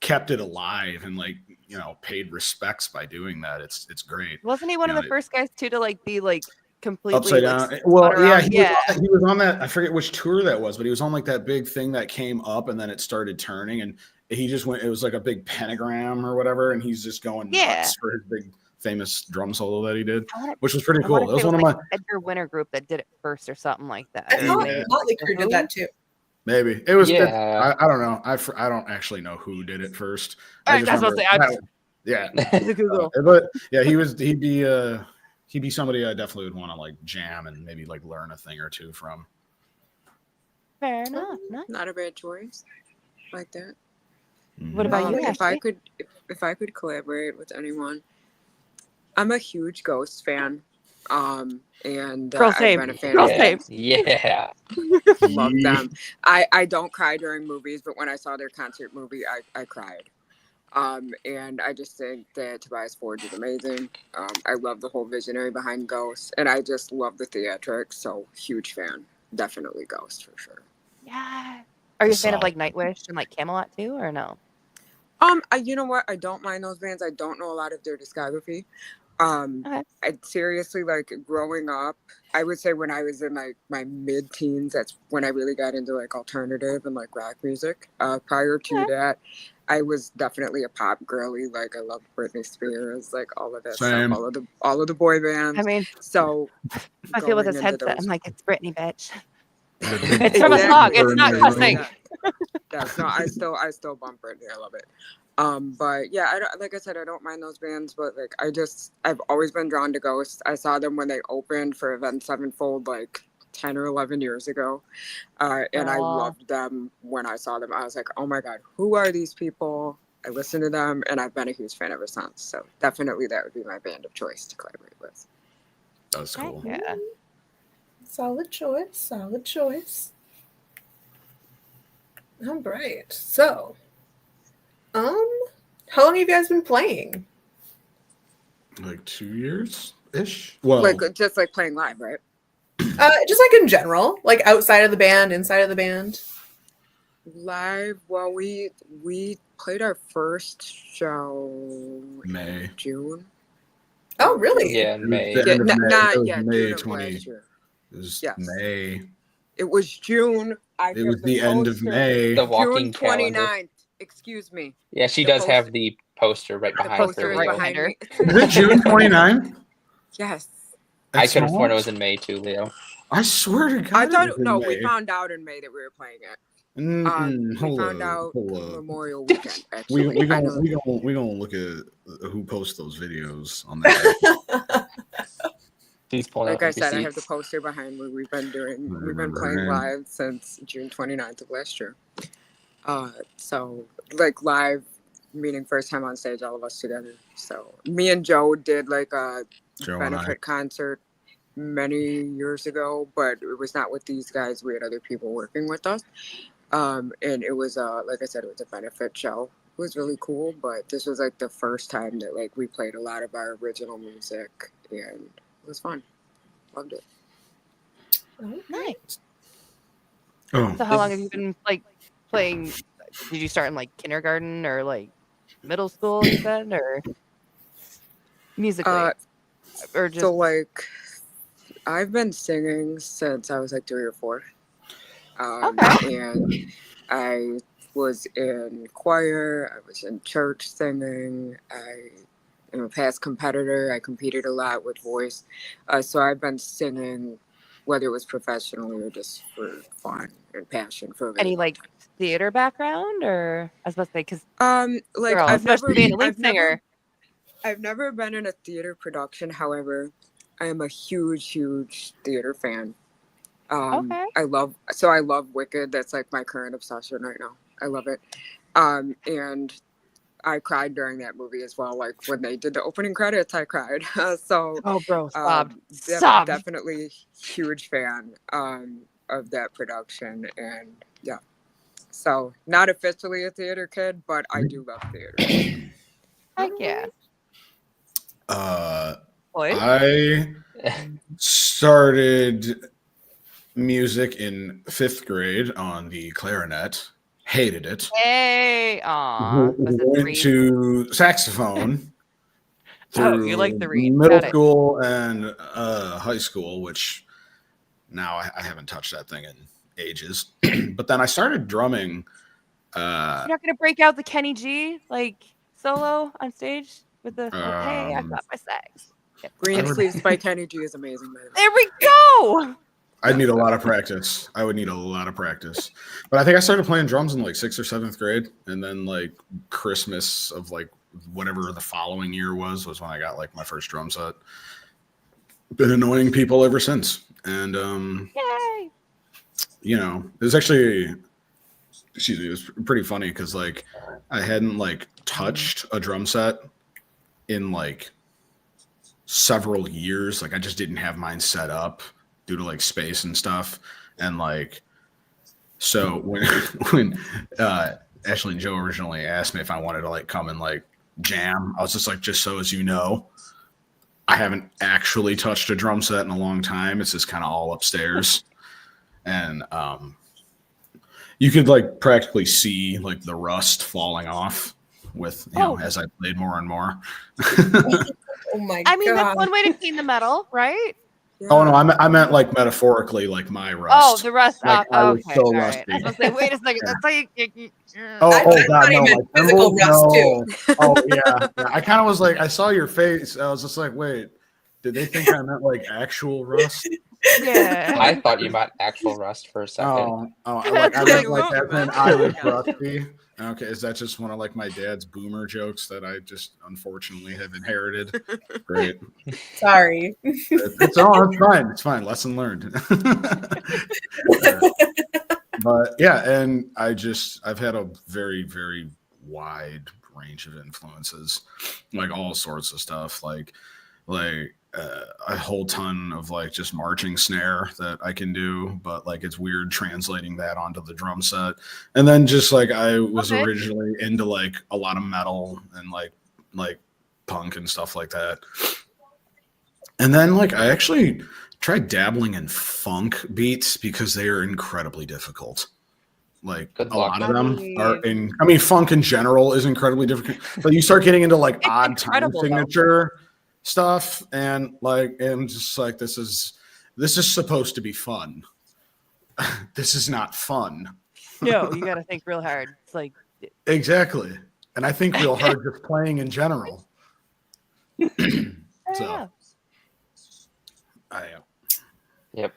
kept it alive and like, you know, paid respects by doing that. It's great. Wasn't he one of the first guys too to like be like completely upside like, down? Well, yeah, he was on that. I forget which tour that was, but he was on like that big thing that came up and then it started turning and he just went. It was like a big pentagram or whatever, and he's just going nuts for his big famous drum solo that he did, which was pretty cool. It was one of my Edgar Winter group that did it first or something like that. I thought Motley Crue did that too. Maybe it was. Yeah. I don't know. I don't actually know who did it first. But yeah, but yeah, he'd be somebody I definitely would want to like jam and maybe like learn a thing or two from. Fair enough. Not a bad choice, like that. What about you? If I could collaborate with anyone, I'm a huge Ghost fan. And I've been a fan of Yeah. Love them. I don't cry during movies, but when I saw their concert movie, I cried. And I just think that Tobias Forge is amazing. I love the whole visionary behind Ghost, and I just love the theatrics. So huge fan. Definitely Ghost for sure. Yeah. Are you a fan of like Nightwish and like Camelot too, or no? You know what? I don't mind those bands. I don't know a lot of their discography. I seriously, like, growing up, I would say when I was in like my mid-teens, that's when I really got into like alternative and like rock music. Prior to that, I was definitely a pop girly. Like, I loved Britney Spears, like all of that stuff, all of the boy bands. I mean, so I feel with his headset, I'm like, it's Britney, bitch. It's from a song. It's not cussing. No, I still bump Britney. I love it. But yeah, like I said, I don't mind those bands, but like I've always been drawn to Ghost. I saw them when they opened for Avenged Sevenfold like 10 or 11 years ago, and I loved them when I saw them. I was like, oh my god, who are these people? I listened to them, and I've been a huge fan ever since. So definitely that would be my band of choice to collaborate with. That's cool. Yeah. Solid choice. All right. So, how long have you guys been playing? Like 2 years ish. Well, Like just like playing live, right? Just like in general, like outside of the band, inside of the band. Live. Well, we played our first show May. in June. Oh, really? Yeah, in May. The end of May. Not It was yeah, May June of 20. last year. It was Yes. May. It was June. It was the end of May. The walking June 29th. calendar. Excuse me. Yeah, she The does have poster- the poster right The behind poster her. is right Leo. behind her. me. Is it June 29th? Yes. I could have That's sworn it not- was in May too, Leo. I swear to God. I thought it was in no. We May. found out in May that we were playing it. We Hold found up, out hold up. Memorial Weekend. Actually, We I gonna know. we gonna look at who posts those videos on that. Please pull out Like I said, I have the receipts. poster behind me. We've been Remember playing her name? live since June 29th of last year. So like live, meaning first time on stage, all of us together. So me and Joe did like a Joe and I. benefit concert many years ago, but it was not with these guys. We had other people working with us. And it was like I said, it was a benefit show. It was really cool, but this was like the first time that like we played a lot of our original music, and it was fun. Loved it. Nice. Oh, So how long have you been like playing? Did you start in like kindergarten or like middle school? You said, or musically, or just So like I've been singing since I was like 3 or 4. Okay. And I was in choir, I was in church singing, I am a past competitor, I competed a lot with voice. So I've been singing, whether it was professionally or just for fun and passion for a really any long like theater background, or I was about to say because like girl, I've especially never being a lead singer. I've never been in a theater production. However, I am a huge theater fan. Okay. I love Wicked. That's like my current obsession right now. I love it. And I cried during that movie as well. Like when they did the opening credits, I cried. So Oh, bro, sobbed. def- Sobbed. definitely huge fan of that production. And yeah, so not officially a theater kid, but I do love theater. Heck yeah. Boy. I started music in 5th grade on the clarinet. Hated it. Hey, aw. Was it Went 3? to saxophone. Oh, through you like the read. middle Got it. school and high school, which now I haven't touched that thing in ages. But then I started drumming. You're not gonna break out the Kenny G like solo on stage with the hey, I got my sax. Green Sleeves by Kenny G is amazing, man. There we go. I'd need a lot of practice. I would need a lot of practice. But I think I started playing drums in like 6th or 7th grade. And then like Christmas of like whatever the following year was when I got like my first drum set. Been annoying people ever since. And Yay. you know, it was actually it was pretty funny because like I hadn't like touched a drum set in like several years. Like I just didn't have mine set up due to like space and stuff. And like, so when Ashley and Joe originally asked me if I wanted to like come and like jam, I was just like, just so as you know, I haven't actually touched a drum set in a long time. It's just kind of all upstairs. And you could like practically see like the rust falling off with, you know, as I played more and more. Oh my I mean, God. that's one way to clean the metal, right? Oh no, I meant like metaphorically, like my rust. Oh, the rust Like, off. I was Okay, so all rusty. right. I was gonna say, wait a second. That's how you. Oh God, no, even like physical rust, too. Oh yeah. I kind of was like, I saw your face. I was just like, wait, did they think I meant like actual rust? Yeah. I thought you meant actual rust for a second. I meant like that. Then I was rusty. Okay, is that just one of like my dad's boomer jokes that I just unfortunately have inherited? Great. Sorry. It's fine. It's fine. Lesson learned. But yeah, and I've had a very, very wide range of influences, like all sorts of stuff, like a whole ton of like just marching snare that I can do, but like it's weird translating that onto the drum set. And then just like I was originally into like a lot of metal and like punk and stuff like that. And then like I actually tried dabbling in funk beats because they are incredibly difficult. Like Good a luck. lot of them are in. I mean, funk in general is incredibly difficult, but you start getting into like odd time incredible, though. signature stuff, and like, I'm just like, this is supposed to be fun. This is not fun. No, you got to think real hard. It's like Exactly, and I think real hard just playing in general. So, Yep.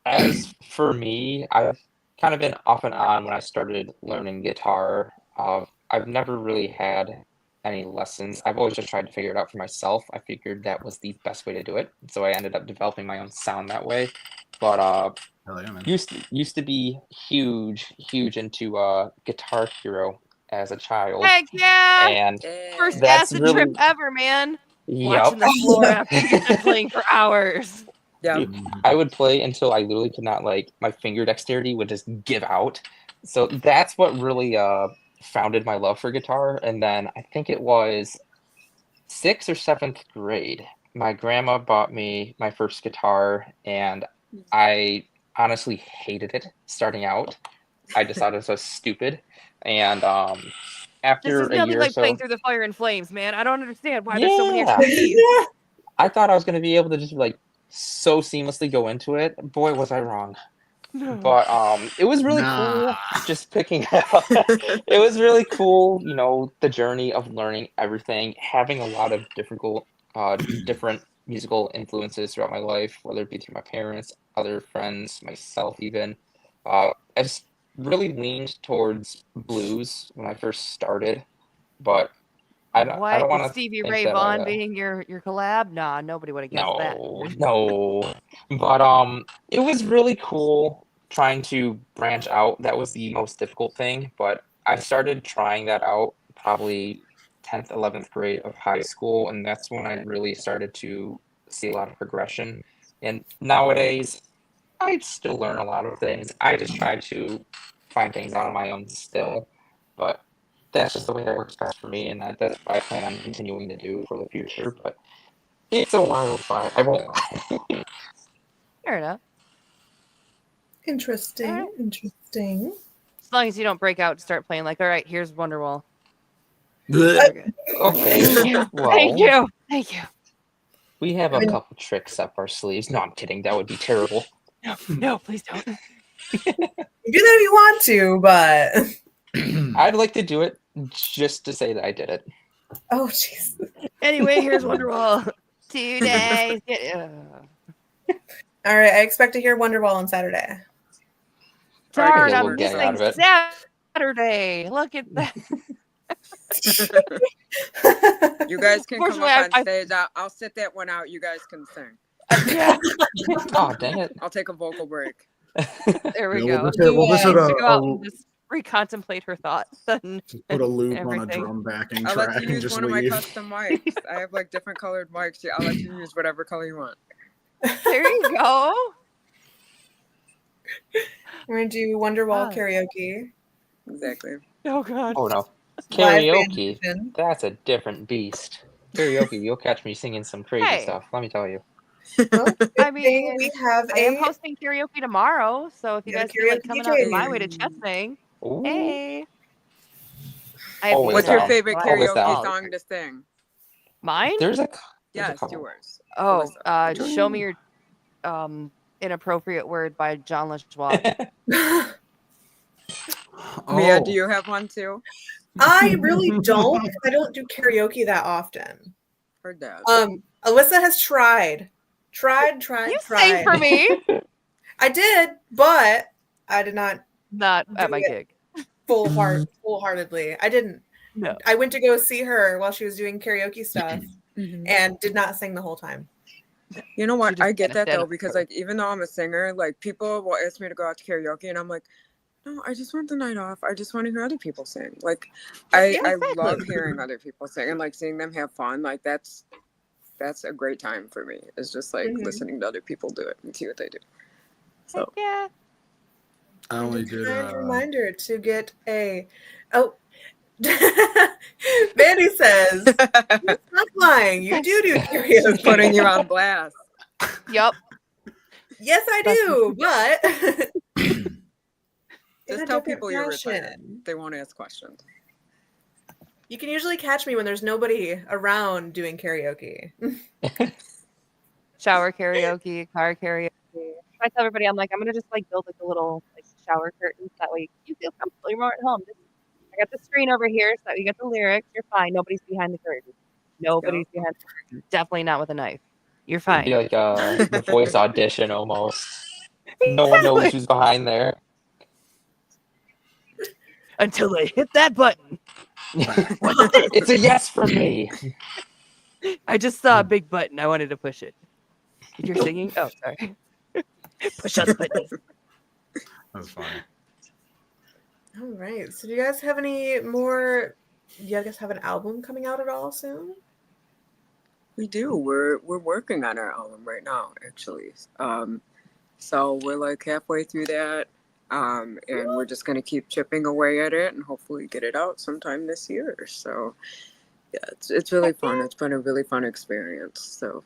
As for me, I've kind of been off and on when I started learning guitar. I've never really had any lessons. I've always just tried to figure it out for myself. I figured that was the best way to do it, so I ended up developing my own sound that way. But hell yeah, man. used to be huge into Guitar Hero as a child. heck yeah! And First that's acid really trip ever, man. Yep. Watching the floor after you get done playing for hours. Yeah. Dude, I would play until I literally could not, like, my finger dexterity would just give out. So that's what really founded my love for guitar. And then I think it was 6th or 7th grade. My grandma bought me my first guitar, and I honestly hated it starting out. I just thought it was so stupid. And This after is a nothing year like or so, playing through the fire and flames, man. I don't understand why there's so many Yeah. extra keys. I thought I was going to be able to just like so seamlessly go into it. Boy, was I wrong. But it was really cool just picking up. It was really cool, you know, the journey of learning everything, having a lot of different musical influences throughout my life, whether it be through my parents, other friends, myself even. I just really leaned towards blues when I first started, but I don't What? want With to Stevie think Ray that Vaughan being your collab? Nah, nobody would have guessed that. No. But it was really cool trying to branch out. That was the most difficult thing, but I started trying that out probably 10th, 11th grade of high school, and that's when I really started to see a lot of progression. And nowadays, I still learn a lot of things. I just try to find things out on my own still, but that's just the way that works best for me, and that's what I plan on continuing to do for the future. But it's a wild ride. I won't lie. Fair enough. Interesting. Interesting. As long as you don't break out and start playing like, all right, here's Wonderwall. Okay. Well, Thank you. Thank you. We have a couple tricks up our sleeves. No, I'm kidding. That would be terrible. No, please don't. You do that if you want to, but I'd like to do it just to say that I did it. oh jeez. Anyway, here's Wonderwall. 2 days. All right, I expect to hear Wonderwall on Saturday. Darn, Get a I'm little gang missing out of it. Saturday. Look at that. You guys can come Fortunately, up on I- stage. I'll sit that one out. You guys can sing. Yeah. Oh, dang it. I'll take a vocal break. There we Yeah, go. we'll just hit To go out a, and just recontemplate her thoughts and put a loop on a everything. drum backing I'll track let you and use just one of my leave. custom mics. I have like different colored mics. Yeah, I'll let you use whatever color you want. There you go. We're gonna do Wonderwall Ah. karaoke. Exactly. Oh God. Oh, no. Live band Karaoke. edition. That's a different beast. Karaoke, you'll catch me singing some crazy Hey. stuff. Let me tell you. I mean, we have I am a hosting karaoke tomorrow, so if you Yeah, guys feel like karaoke coming out DJ. my way to chest sing, Ooh. hey. I have Always What's music your down. favorite Always karaoke down. song to sing? Mine? There's a Yes, couple. yours. Oh, Alyssa. Show Me Your Inappropriate Word by John LeJoie. Mia, do you have one too? I really don't. 'Cause I don't do karaoke that often. Heard that. Alyssa has tried. You sang for me. I did, but I did not Not at do my it gig. full-heartedly. I didn't. No. I went to go see her while she was doing karaoke stuff and did not sing the whole time. You know what? I get kinda that stand though, up because for like even though I'm a singer, like people will ask me to go out to karaoke and I'm like, no, I just want the night off. I just want to hear other people sing. Like I love hearing other people sing and like seeing them have fun. Like that's a great time for me. It's just like listening to other people do it and see what they do. So yeah. I only did Kind reminder to get a Mandy says, "Stop lying. You do karaoke." She's putting you on blast. Yep. Yes, I do, but just tell people you're retired. They won't ask questions. You can usually catch me when there's nobody around doing karaoke. Shower karaoke, car karaoke. I tell everybody, I'm like, I'm gonna just like build like a little like shower curtain so that way you feel comfortable. You're more at home. I got the screen over here so that you get the lyrics. You're fine. Nobody's behind the curtain. Nobody's behind the curtain. Definitely not with a knife. You're fine. It'd be like the voice audition almost. No one knows who's behind there. Until they hit that button. It's a yes from me. I just saw a big button. I wanted to push it. You're singing? Oh, sorry. Push us buttons. That's funny. All right. So do you guys have any more? Do you guys have an album coming out at all soon? We do. We're working on our album right now, actually. So we're like halfway through that. And we're just gonna keep chipping away at it and hopefully get it out sometime this year. So yeah, it's really fun. It's been a really fun experience. So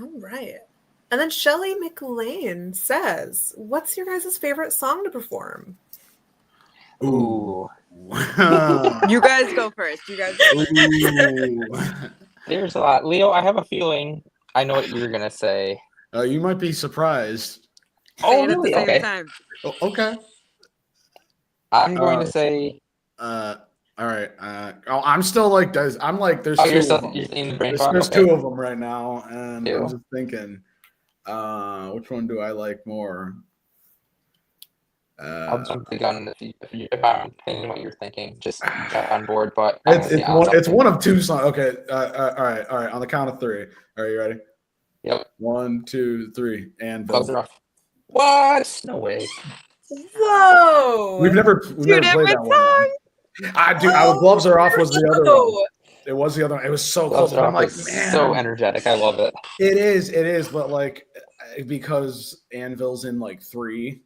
all right. And then Shelly McLean says, "What's your guys' favorite song to perform?" Ooh. You guys go first. You guys go first. There's a lot. Leo, I have a feeling I know what you're gonna say. You might be surprised. Oh, really? Okay. Oh, okay. I'm going to say. All right. I'm still like, there's two of them. There's two of them right now, and I'm just thinking, which one do I like more? I'll jump the gun if I'm thinking what you're thinking. Just jump on board. But it's one of two songs. Okay. All right. On the count of three. Are you ready? Yep. 1, 2, 3, and Gloves are off. What? No way. Whoa! We've never played that one. Gloves Are Off was the other one. It was the other one. It was so close. I'm like, man, so energetic. I love it. It is, but like because Anvil's in like 3,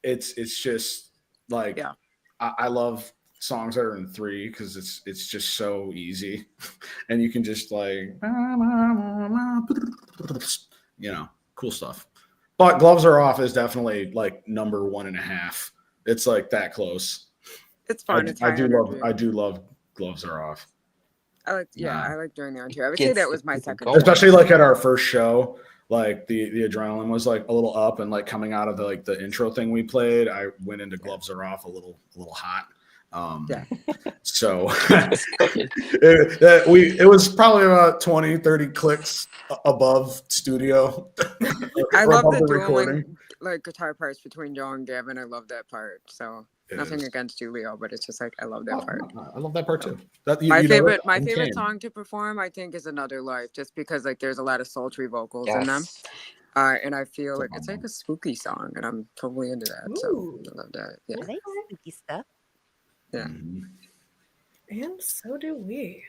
it's just like I love songs that are in 3 because it's just so easy, and you can just like cool stuff. But Gloves Are Off is definitely like number 1.5. It's like that close. It's fun. I do love Gloves Are Off. I like doing that too. I would say that was my second. Especially like at our first show, like the adrenaline was like a little up, and like coming out of the intro thing we played, I went into Gloves Are Off a little hot. So it was probably about 20-30 clicks above studio. I love the dueling like guitar parts between Joe and Gavin. I love that part. So nothing against you, Leo, but it's just like I love that part. I love that part too. My favorite song to perform, I think, is Another Life, just because like there's a lot of sultry vocals in them. And I feel like it's like a spooky song, and I'm totally into that. So I love that. Yeah. I like spooky stuff. Yeah. And so do we.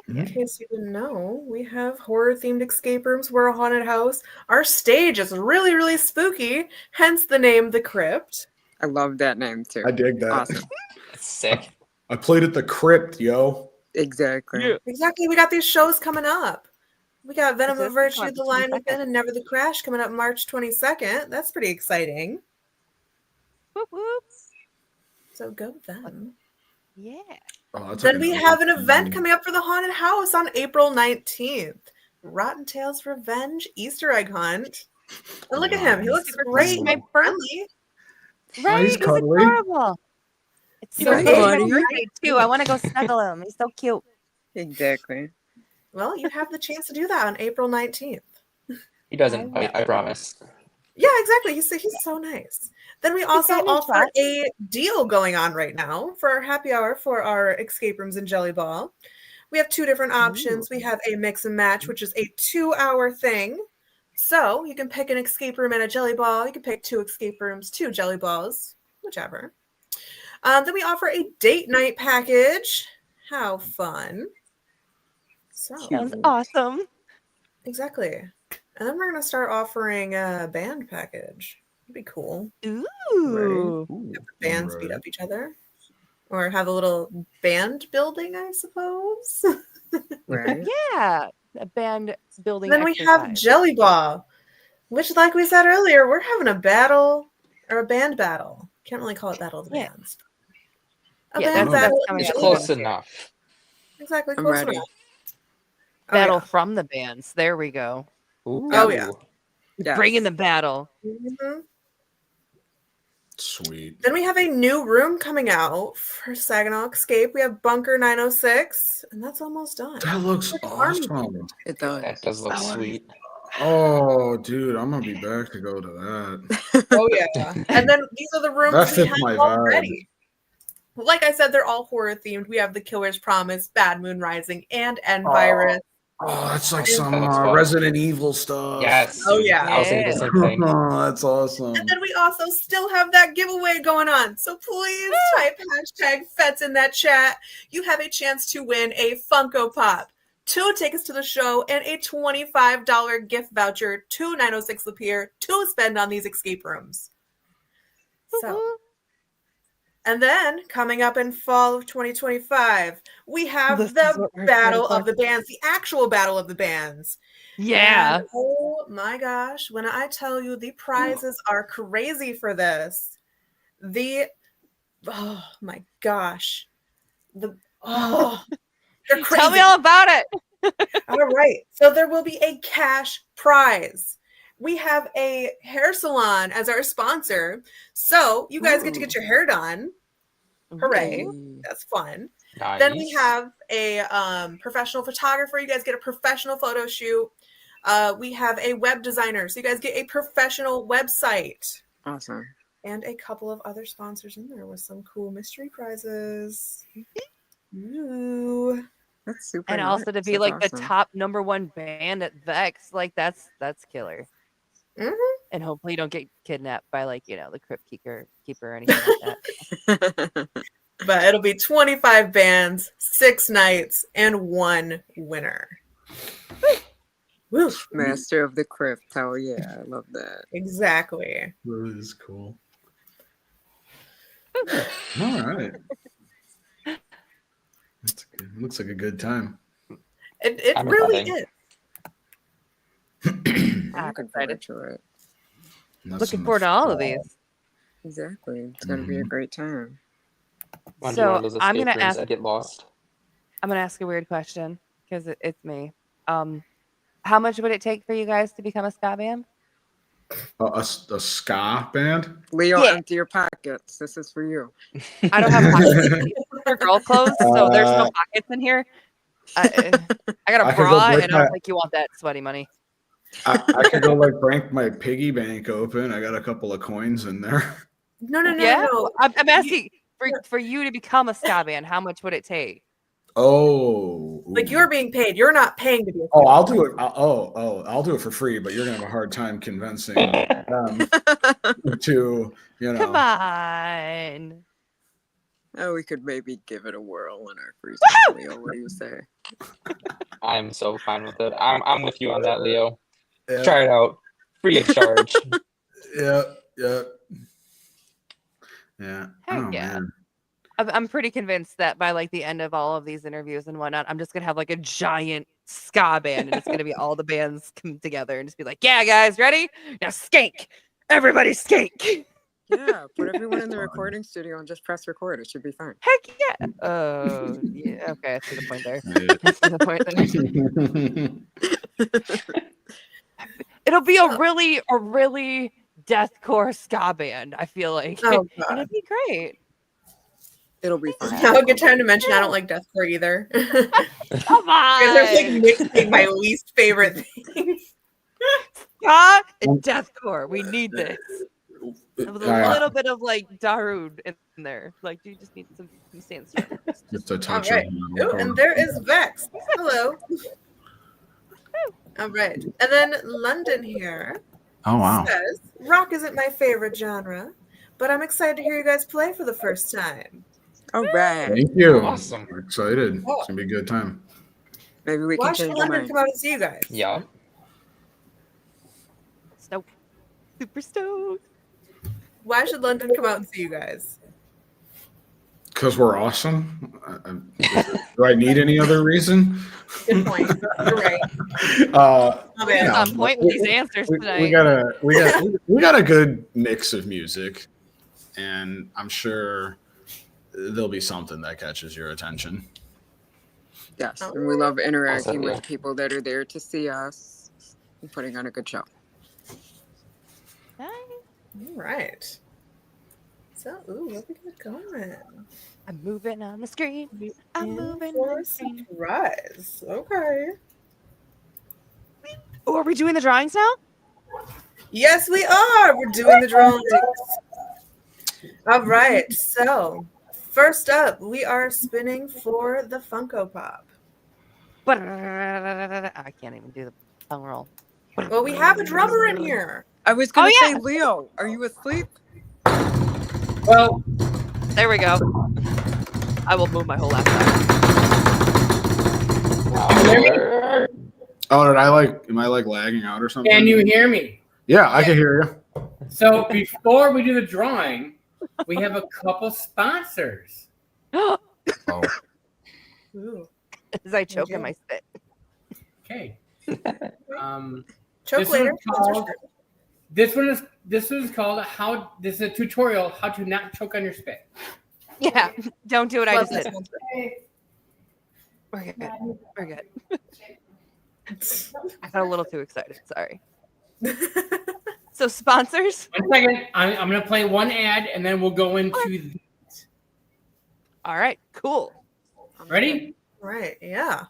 In case you didn't know, we have horror-themed escape rooms. We're a haunted house. Our stage is really, really spooky, hence the name The Crypt. I love that name, too. I dig that. Awesome. Sick. I played at The Crypt, yo. Exactly. Yeah. Exactly. We got these shows coming up. We got Venom of Virtue, The Line Within, and Never the Crash coming up March 22nd. That's pretty exciting. Whoop, whoop. So go them. Yeah. Then we have an event coming up for the haunted house on April 19th. Rotten Tales Revenge Easter egg hunt. And look at him. He looks great and friendly. Right? He's adorable. It's so funny too. I want to go snuggle him. He's so cute. Exactly. Well, you have the chance to do that on April 19th. He doesn't bite, I promise. Yeah, exactly. He's so nice. Then we also offer a deal going on right now for our happy hour for our escape rooms in Jelly Ball. We have 2 different options. We have a mix and match, which is a 2-hour thing. So you can pick an escape room and a Jelly Ball. You can pick 2 escape rooms, 2 Jelly Balls, whichever. Then we offer a date night package. How fun. Sounds awesome. Exactly. And then we're going to start offering a band package. It'd be cool. Ooh. Have the bands beat up each other. or have a little band building, I suppose. Right. Yeah, a band building Then we have exercise. Jelly Ball, which, like we said earlier, we're having a battle or a band battle. Can't really call it battle of the Yeah. bands. Yeah, Band that's battle. coming in up the Close Jelly Ball. enough. Exactly, I'm close ready. enough. Battle Oh, from the bands. There we go. Ooh. Oh, yeah. Yes. Bring in the battle. Mhm. Sweet. Then we have a new room coming out for Saginaw Escape. We have Bunker 906, and that's almost done. That looks Like an army awesome. It does. That does look sweet. Oh, dude, I'm gonna be back to go to that. Oh yeah. And then these are the rooms That we fits have my vibe. already. Like I said, they're all horror themed. We have The Killer's Promise, Bad Moon Rising, and End Virus. Oh, that's like And- some That looks fun. Resident Evil stuff. Yes. Oh dude. yeah. I was thinking the same thing. Oh, that's awesome. And then we also still have that giveaway going on. So please type hashtag Fets in that chat. You have a chance to win a Funko Pop, 2 tickets to the show, and a $25 gift voucher to 906 Lapeer to spend on these escape rooms. So, and then coming up in fall of 2025, we have This is the what we're Battle trying of to the Bands, the actual Battle of the Bands. Yeah. And, oh my gosh, when I tell you the prizes are crazy for this. Oh my gosh. They're crazy. Tell me all about it. All right. So there will be a cash prize. We have a hair salon as our sponsor. So you guys get to get your hair done. Hooray. That's fun. Nice. Then we have a professional photographer. You guys get a professional photo shoot. We have a web designer. So you guys get a professional website. Awesome. And a couple of other sponsors in there with some cool mystery prizes. Ooh. That's super. And also to nice. be That's like awesome. the top #1 band at Vexed, like that's killer. Mhm. And hopefully you don't get kidnapped by like the crypt keeper or anything like that. But it'll be 25 bands, 6 nights, and 1 winner. Woo. Master of the Crypt. Hell yeah, I love that. Exactly. That is cool. All right. That's good. Looks like a good time. It I'm really excited. is. I'm looking forward to it. Looking forward to all of these. Exactly. It's gonna be a great time. Want to do one of those I'm escape gonna rooms ask. that get lost? I'm gonna ask a weird question because it's me. How much would it take for you guys to become a ska band? A ska band? Leo, Yeah. empty your pockets. This is for you. I don't have pockets. They're girl clothes, so there's no pockets in here. I got a I could go bra, break and I don't my- think you want that sweaty money. I could go like break my piggy bank open. I got a couple of coins in there. No. Yeah, I'm asking for you to become a ska band. How much would it take? Like Like you're being paid. You're not paying to be a Oh, I'll do it. I'll do it for free, but you're gonna have a hard time convincing them to, Come on. Oh, we could maybe give it a whirl in our free time, Leo. What do you say? I'm so fine with it. I'm with you on that, Leo. Yeah. Try it out, free of charge. Yeah. Heck Oh, yeah. man. I'm pretty convinced that by like the end of all of these interviews and whatnot, I'm just gonna have like a giant ska band, and it's gonna be all the bands come together and just be like, "Yeah, guys, ready? Now skank, everybody skank." Yeah, put everyone in the recording studio and just press record. It should be fine. Heck yeah! Oh, yeah. Okay, I see the point there. I see the point there. It'll be a really deathcore ska band. I feel like, Oh, and God. it'd be great. It'll be fine. Now a good time to mention I don't like deathcore either. Come on, There's like mixing my least favorite things. ska and deathcore. We need this. With a little bit of like Darude in there. Like you just need some sandstorm. Just a All touch right. of Ooh, and there is Vex. Hello. All right. And then London here Oh wow. says, rock isn't my favorite genre, but I'm excited to hear you guys play for the first time. All right. Thank you. Awesome. We're excited. It's gonna be a good time. Maybe we Why can should change your London mind. come out and see you guys? Yeah. Stoked. Super stoked. Why should London come out and see you guys? Because we're awesome. Do I need any other reason? Good point. You're right. On point with these answers tonight. We got a good mix of music, and I'm sure there'll be something that catches your attention. Yes, and we love interacting with people that are there to see us and putting on a good show. All right. So, where we going? I'm moving on the screen. I'm moving for on a the screen. surprise. Okay. Oh, are we doing the drawings now? Yes, we are. We're doing the drawings. All right. So, first up, we are spinning for the Funko Pop. I can't even do the tongue roll. Well, we have a drummer in here. I was going to say, Leo, are you asleep? Well, there we go. I will move my whole laptop. Oh, am I lagging out or something? Can you hear me? Yeah, I can hear you. So before we do the drawing, we have a couple sponsors. Oh. As I choke in my spit. Okay. Choke later. This is called how. This is a tutorial how to not choke on your spit. Yeah, don't do what I just did. We're good. We're good. I got a little too excited. Sorry. So sponsors. 1 second. I'm gonna play one ad and then we'll go into. All right. Cool. Ready? Right. Yeah.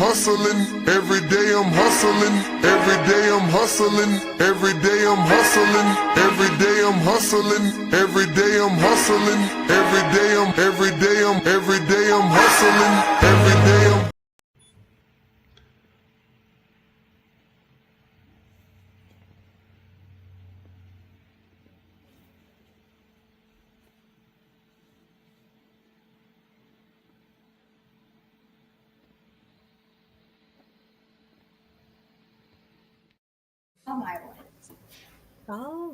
hustling, every day I'm hustling, every day I'm hustling, every day I'm hustling, every day I'm hustling, every day I'm hustling, every day I'm hustling, every day I'm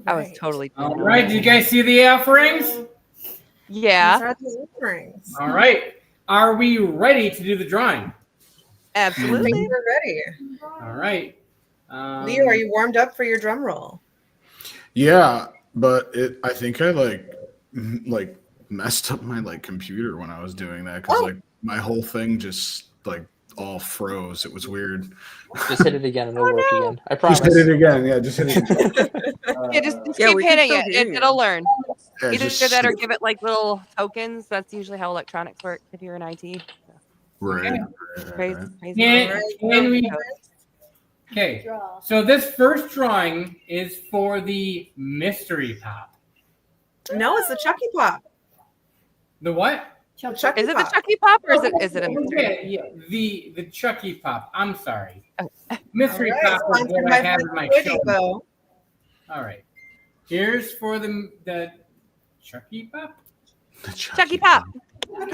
I was totally. All right, did you guys see the offerings? Yeah. These are the offerings. All right. Are we ready to do the drawing? Absolutely. I think we're ready. All right. Leo, are you warmed up for your drum roll? Yeah, but I think I like messed up my computer when I was doing that because my whole thing just all froze. It was weird. Just hit it again and it'll work again. I promise. Just hit it again. Yeah, just hit it again. Yeah, just keep hitting it. It'll learn. Yeah, Either that or give it little tokens. That's usually how electronics work if you're in IT. Right. Crazy. Can we? Okay. So this first drawing is for the mystery pop. No, it's the Chucky Pop. The what? Chucky Is it Pop. the Chucky Pop or is it a mystery? Yeah, the Chucky Pop. I'm sorry. Mystery All right, pop is sponsored what by I have in my Freddy, show. though. All right. Here's for the Chucky Pop. Chucky Pop.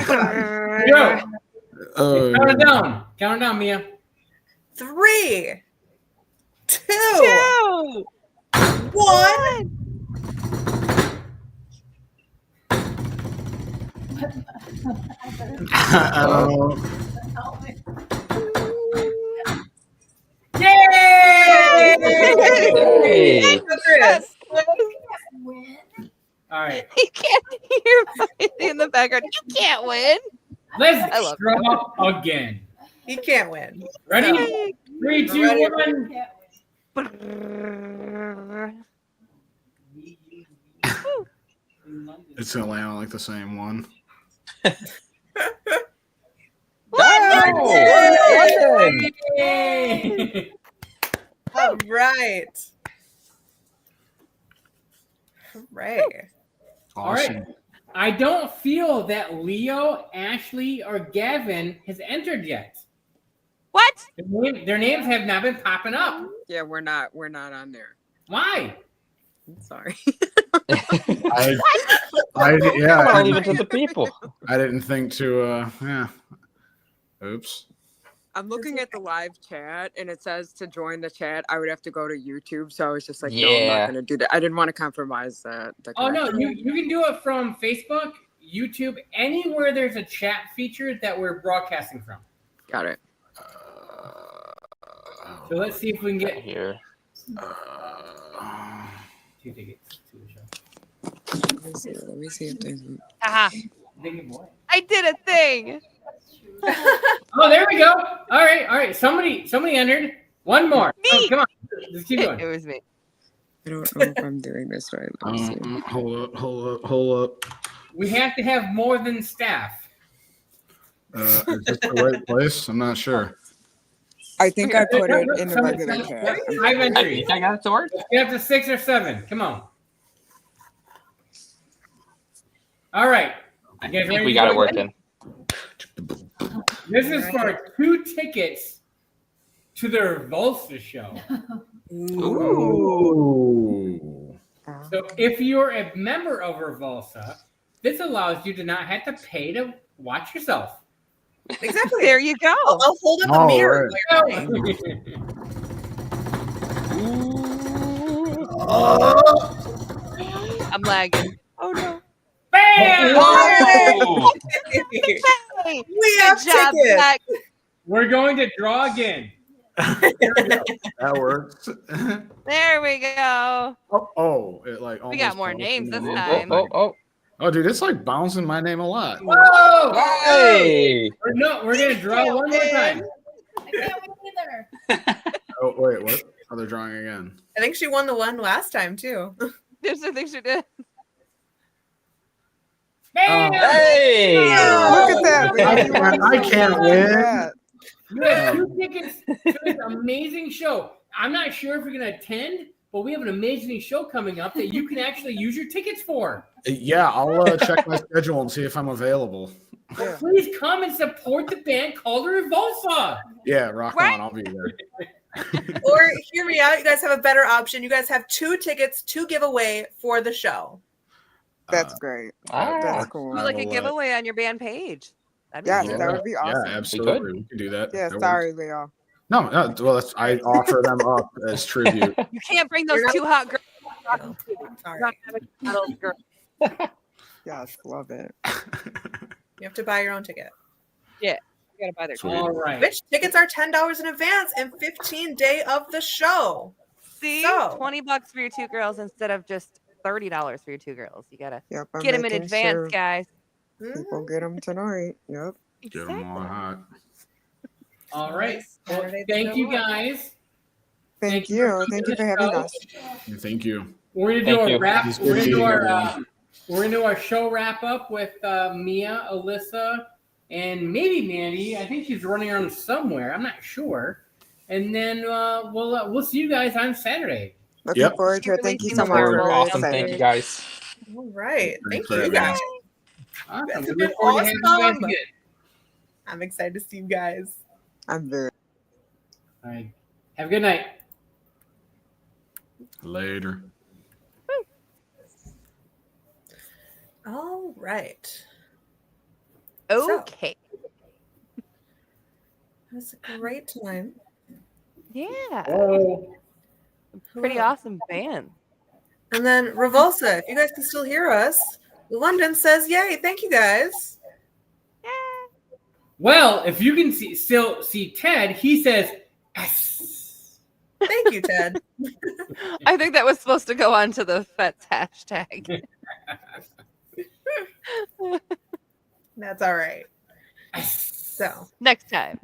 Go. Count it down. Count it down, Mia. 3, 2, 1. Yay! Yay! Chris. All right. You can't hear in the background. You can't win. Let's I love draw again. He can't win. Ready? 3, 2, 1. It's gonna land on like the same one. Yay! All right. Right. All right. I don't feel that Leo, Ashley, or Gavin has entered yet. What? Their names have not been popping up. Yeah, we're not on there. Why? I'm sorry. Yeah, I'll leave it to the people. I didn't think to. Yeah. Oops. I'm looking at the live chat and it says to join the chat, I would have to go to YouTube. So I was just like, no, I'm not Yeah. going to do that. I didn't want to compromise that. Oh no, you can do it from Facebook, YouTube, anywhere there's a chat feature that we're broadcasting from. Got it. So let's see if we can get here. 2 tickets to the show. Let me see if there's. Aha. I did a thing. Oh, there we go. All right. Somebody entered. One more. Me. Oh, come on. Just keep going. It was me. I don't know if I'm doing this right. Let me see. Hold up. We have to have more than staff. Is this the right place? I'm not sure. I think I put it in the regular chat. 5 entries. I got a sword. You have to 6 or 7. Come on. All right. I think we got it working. This is for 2 tickets to the Revulsa show. Ooh. So if you're a member of Revulsa, this allows you to not have to pay to watch yourself. Exactly. There you go. I'll hold up a mirror. Right. I'm lagging. Oh no. Bam! Oh! Hey, We have job, tickets. Zach. We're going to draw again. That works. There we go. It like We got almost more bounced names into this my time. name. Oh, dude, it's like bouncing my name a lot. Whoa! Hey! We're going to draw one more time. I can't win either. Oh, wait, what? Oh, they're drawing again. I think she won the one last time too. There's a thing she did. Bam! Hey! Look at that. I can't win. You have 2 tickets to this amazing show. I'm not sure if you're going to attend, but we have an amazing show coming up that you can actually use your tickets for. Yeah, I'll check my schedule and see if I'm available. Yeah. Please come and support the band called Revulsa. Yeah, rock Right? on. I'll be there. Or hear me out. You guys have a better option. You guys have 2 tickets to give away for the show. That's great. Ah. That's cool. Do like a will, giveaway on your band page. That'd be Yes, cool. that would be awesome. Yeah, absolutely. We can do that. Yeah, That sorry, works. Leo. No, well, I offer them up as tribute. You can't bring those 2 hot girls. Sorry. Not having those girls. Yes, love it. You have to buy your own ticket. Yeah, you gotta buy their Sweet. All right. Which tickets are $10 in advance and 15 day of the show. See, So- $20 for your 2 girls instead of just $30 for your 2 girls. You gotta Yep, I'm get them in making advance, sure guys. People get them tonight. Yep. Get them all hot. All right. Well, Saturday, thank you so guys. Thank you. Thank you for having us. Thank you. We're gonna do Thank a you. wrap. It's We're good gonna to do see our everyone. we're gonna do our show wrap up with Mia, Alyssa, and maybe Mandy. I think she's running around somewhere. I'm not sure. And then we'll see you guys on Saturday. Looking Yep. forward to it. Thank you so much. Awesome. We're really Awesome. excited. Thank you, guys. All right. Thank Thanks for you having guys. us. Awesome. That's We been look forward to having you guys awesome. again. I'm excited to see you guys. I'm very. All right. Have a good night. Later. All right. Okay. That's a great time. Yeah. Oh. Pretty awesome band. And then Revulsa, if you guys can still hear us, London says, yay, thank you guys. Well, if you can still see Ted, he says yes. Thank you, Ted. I think that was supposed to go on to the FETS hashtag. That's all right. So Next time.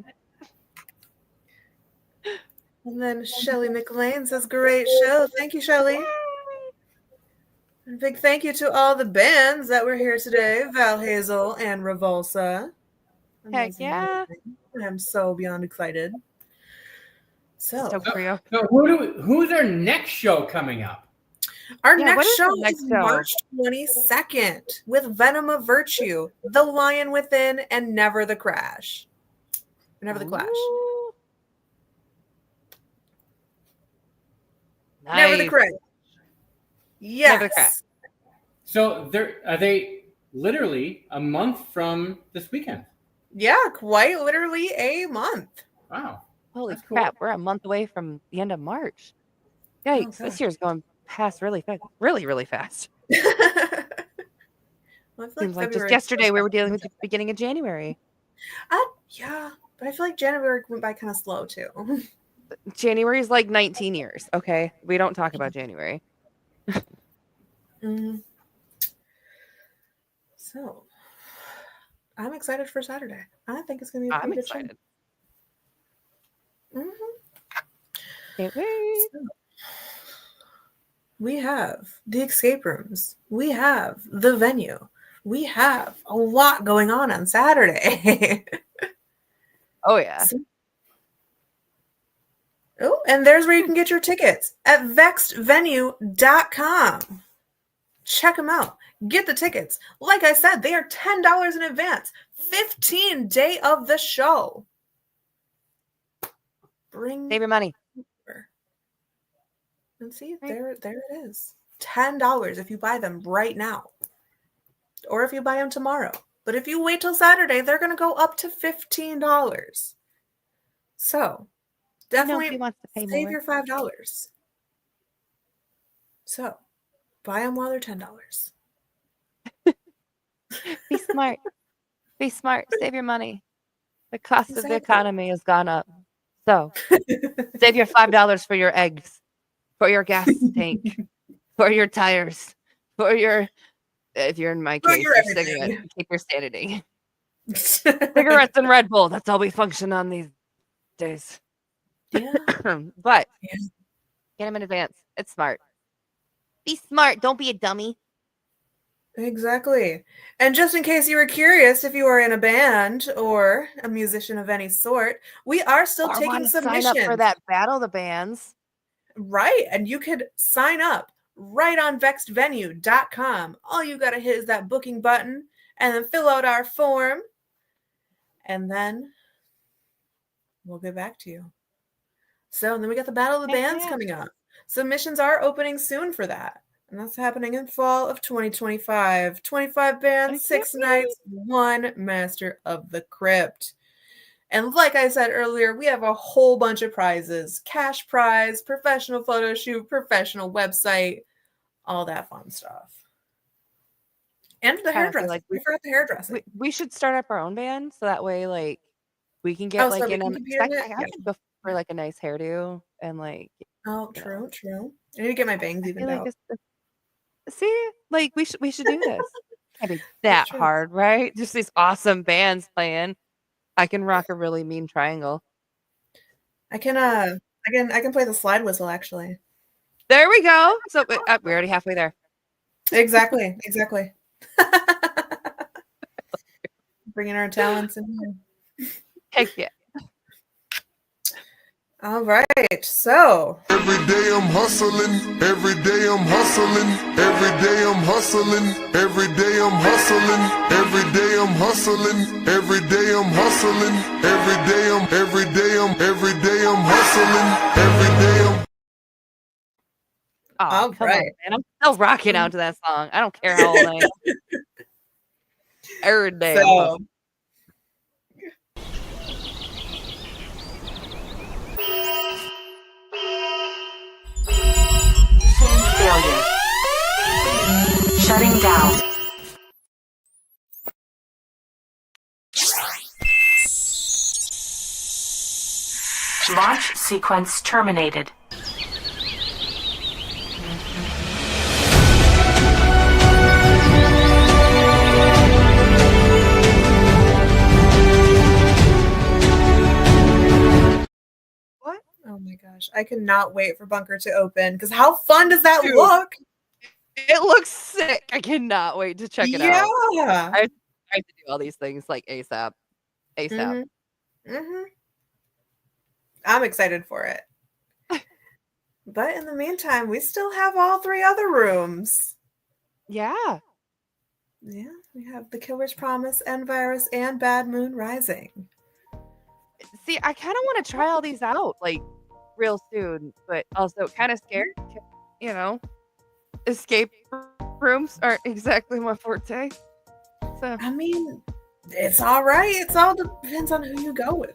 And then Shelly McLean says, great show. Thank you, Shelly. And a big thank you to all the bands that were here today. Val Hazel and Revulsa. Heck yeah. I'm so beyond excited. So who's our next show coming up? Our next show is March 22nd with Venom of Virtue, The Lion Within, and Never the Crash. Never the Clash. Nice. Never the Crash. Yes. Never the Crash. So are they literally a month from this weekend? Yeah, quite literally a month. Wow. Holy crap, we're a month away from the end of March. Yikes, this year's going past really fast. Really, really fast. Seems like just yesterday we were dealing with the beginning of January. Yeah, but I feel like January went by kind of slow too. January is like 19 years, okay? We don't talk about January. Mm-hmm. So, I'm excited for Saturday. I think it's going to be a pretty good show. Can't wait. So, we have the escape rooms. We have the venue. We have a lot going on Saturday. Oh, yeah. Oh, and there's where you can get your tickets at vexedvenue.com. Check them out. Get the tickets. Like I said, they are $10 in advance. 15 day of the show. Save your money. And see, there it is. $10 if you buy them right now. Or if you buy them tomorrow. But if you wait till Saturday, they're going to go up to $15. So, definitely save your $5. So, buy them while they're $10. Be smart. Be smart. Save your money. The cost of the economy has gone up. So, save your $5 for your eggs, for your gas tank, for your tires, for your, if you're in my case, your cigarette. Keep your sanity. Cigarettes and Red Bull. That's how we function on these days. Yeah. But get them in advance. It's smart. Be smart. Don't be a dummy. Exactly. And just in case you were curious, if you are in a band or a musician of any sort, we are still taking submissions. Sign up for that Battle of the Bands. Right. And you could sign up right on vexedvenue.com. All you got to hit is that booking button and then fill out our form. And then we'll get back to you. So and then we got the Battle of the Bands coming up. Submissions are opening soon for that. And that's happening in fall of 2025. 25 bands, 6 nights, 1 Master of the Crypt. And like I said earlier, we have a whole bunch of prizes. Cash prize, professional photo shoot, professional website, all that fun stuff. And the hairdressing. Like we forgot the hairdressing. We should start up our own band so that way like we can get I could go for like a nice hairdo and like true. I need to get my bangs evened out. See, like we should do this. Can't be that hard, right? Just these awesome bands playing. I can rock a really mean triangle. I can play the slide whistle actually. There we go. So we're already halfway there. Exactly. Bringing our talents in here. Heck yeah. All right, so every day I'm hustling, every day I'm hustling, every day I'm hustling, every day I'm hustling, every day I'm hustling, every day I'm hustling, every day I'm hustling, every day I'm. Oh, come on, man. I'm still rocking out to that song. I don't care how old I am. Every day. So, failure. Shutting down. Launch sequence terminated. What? Oh my gosh. gosh, I cannot wait for Bunker to open because how fun does that Dude, look? It looks sick. I cannot wait to check it out. Yeah. I have to do all these things like ASAP. ASAP. I'm excited for it. But in the meantime, we still have all 3 other rooms. Yeah. Yeah, we have The Killer's Promise, End Virus, and Bad Moon Rising. See, I kind of want to try all these out like real soon, but also kind of scared. You know, escape rooms aren't exactly my forte. So I mean, it's all right. It all depends on who you go with.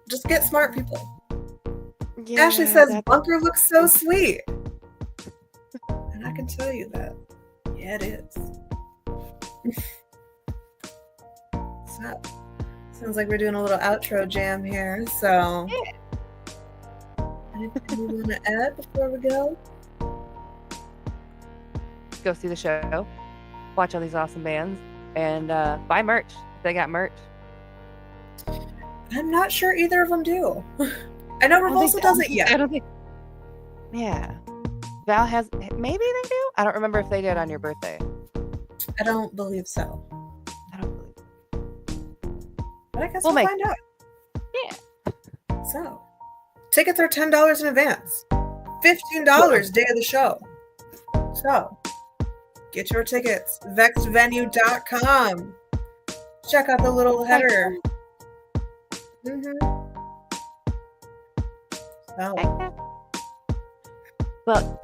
Just get smart people. yeah, Ashley says that's- Bunker looks so sweet. And I can tell you that. Yeah, it is. So, sounds like we're doing a little outro jam here. So, anything you want to add before we go? go see the show, watch all these awesome bands, and buy merch if they got merch. I'm not sure either of them do. I know Revulsa doesn't yet. I don't think. Yeah, Val has. Maybe they do. I don't remember if they did on your birthday. I don't believe so. I don't believe. But I guess We'll we'll make- find out. Yeah. So, tickets are $10 in advance. $15 day of the show. So, get your tickets. VexedVenue.com. Check out the little header. So, Well,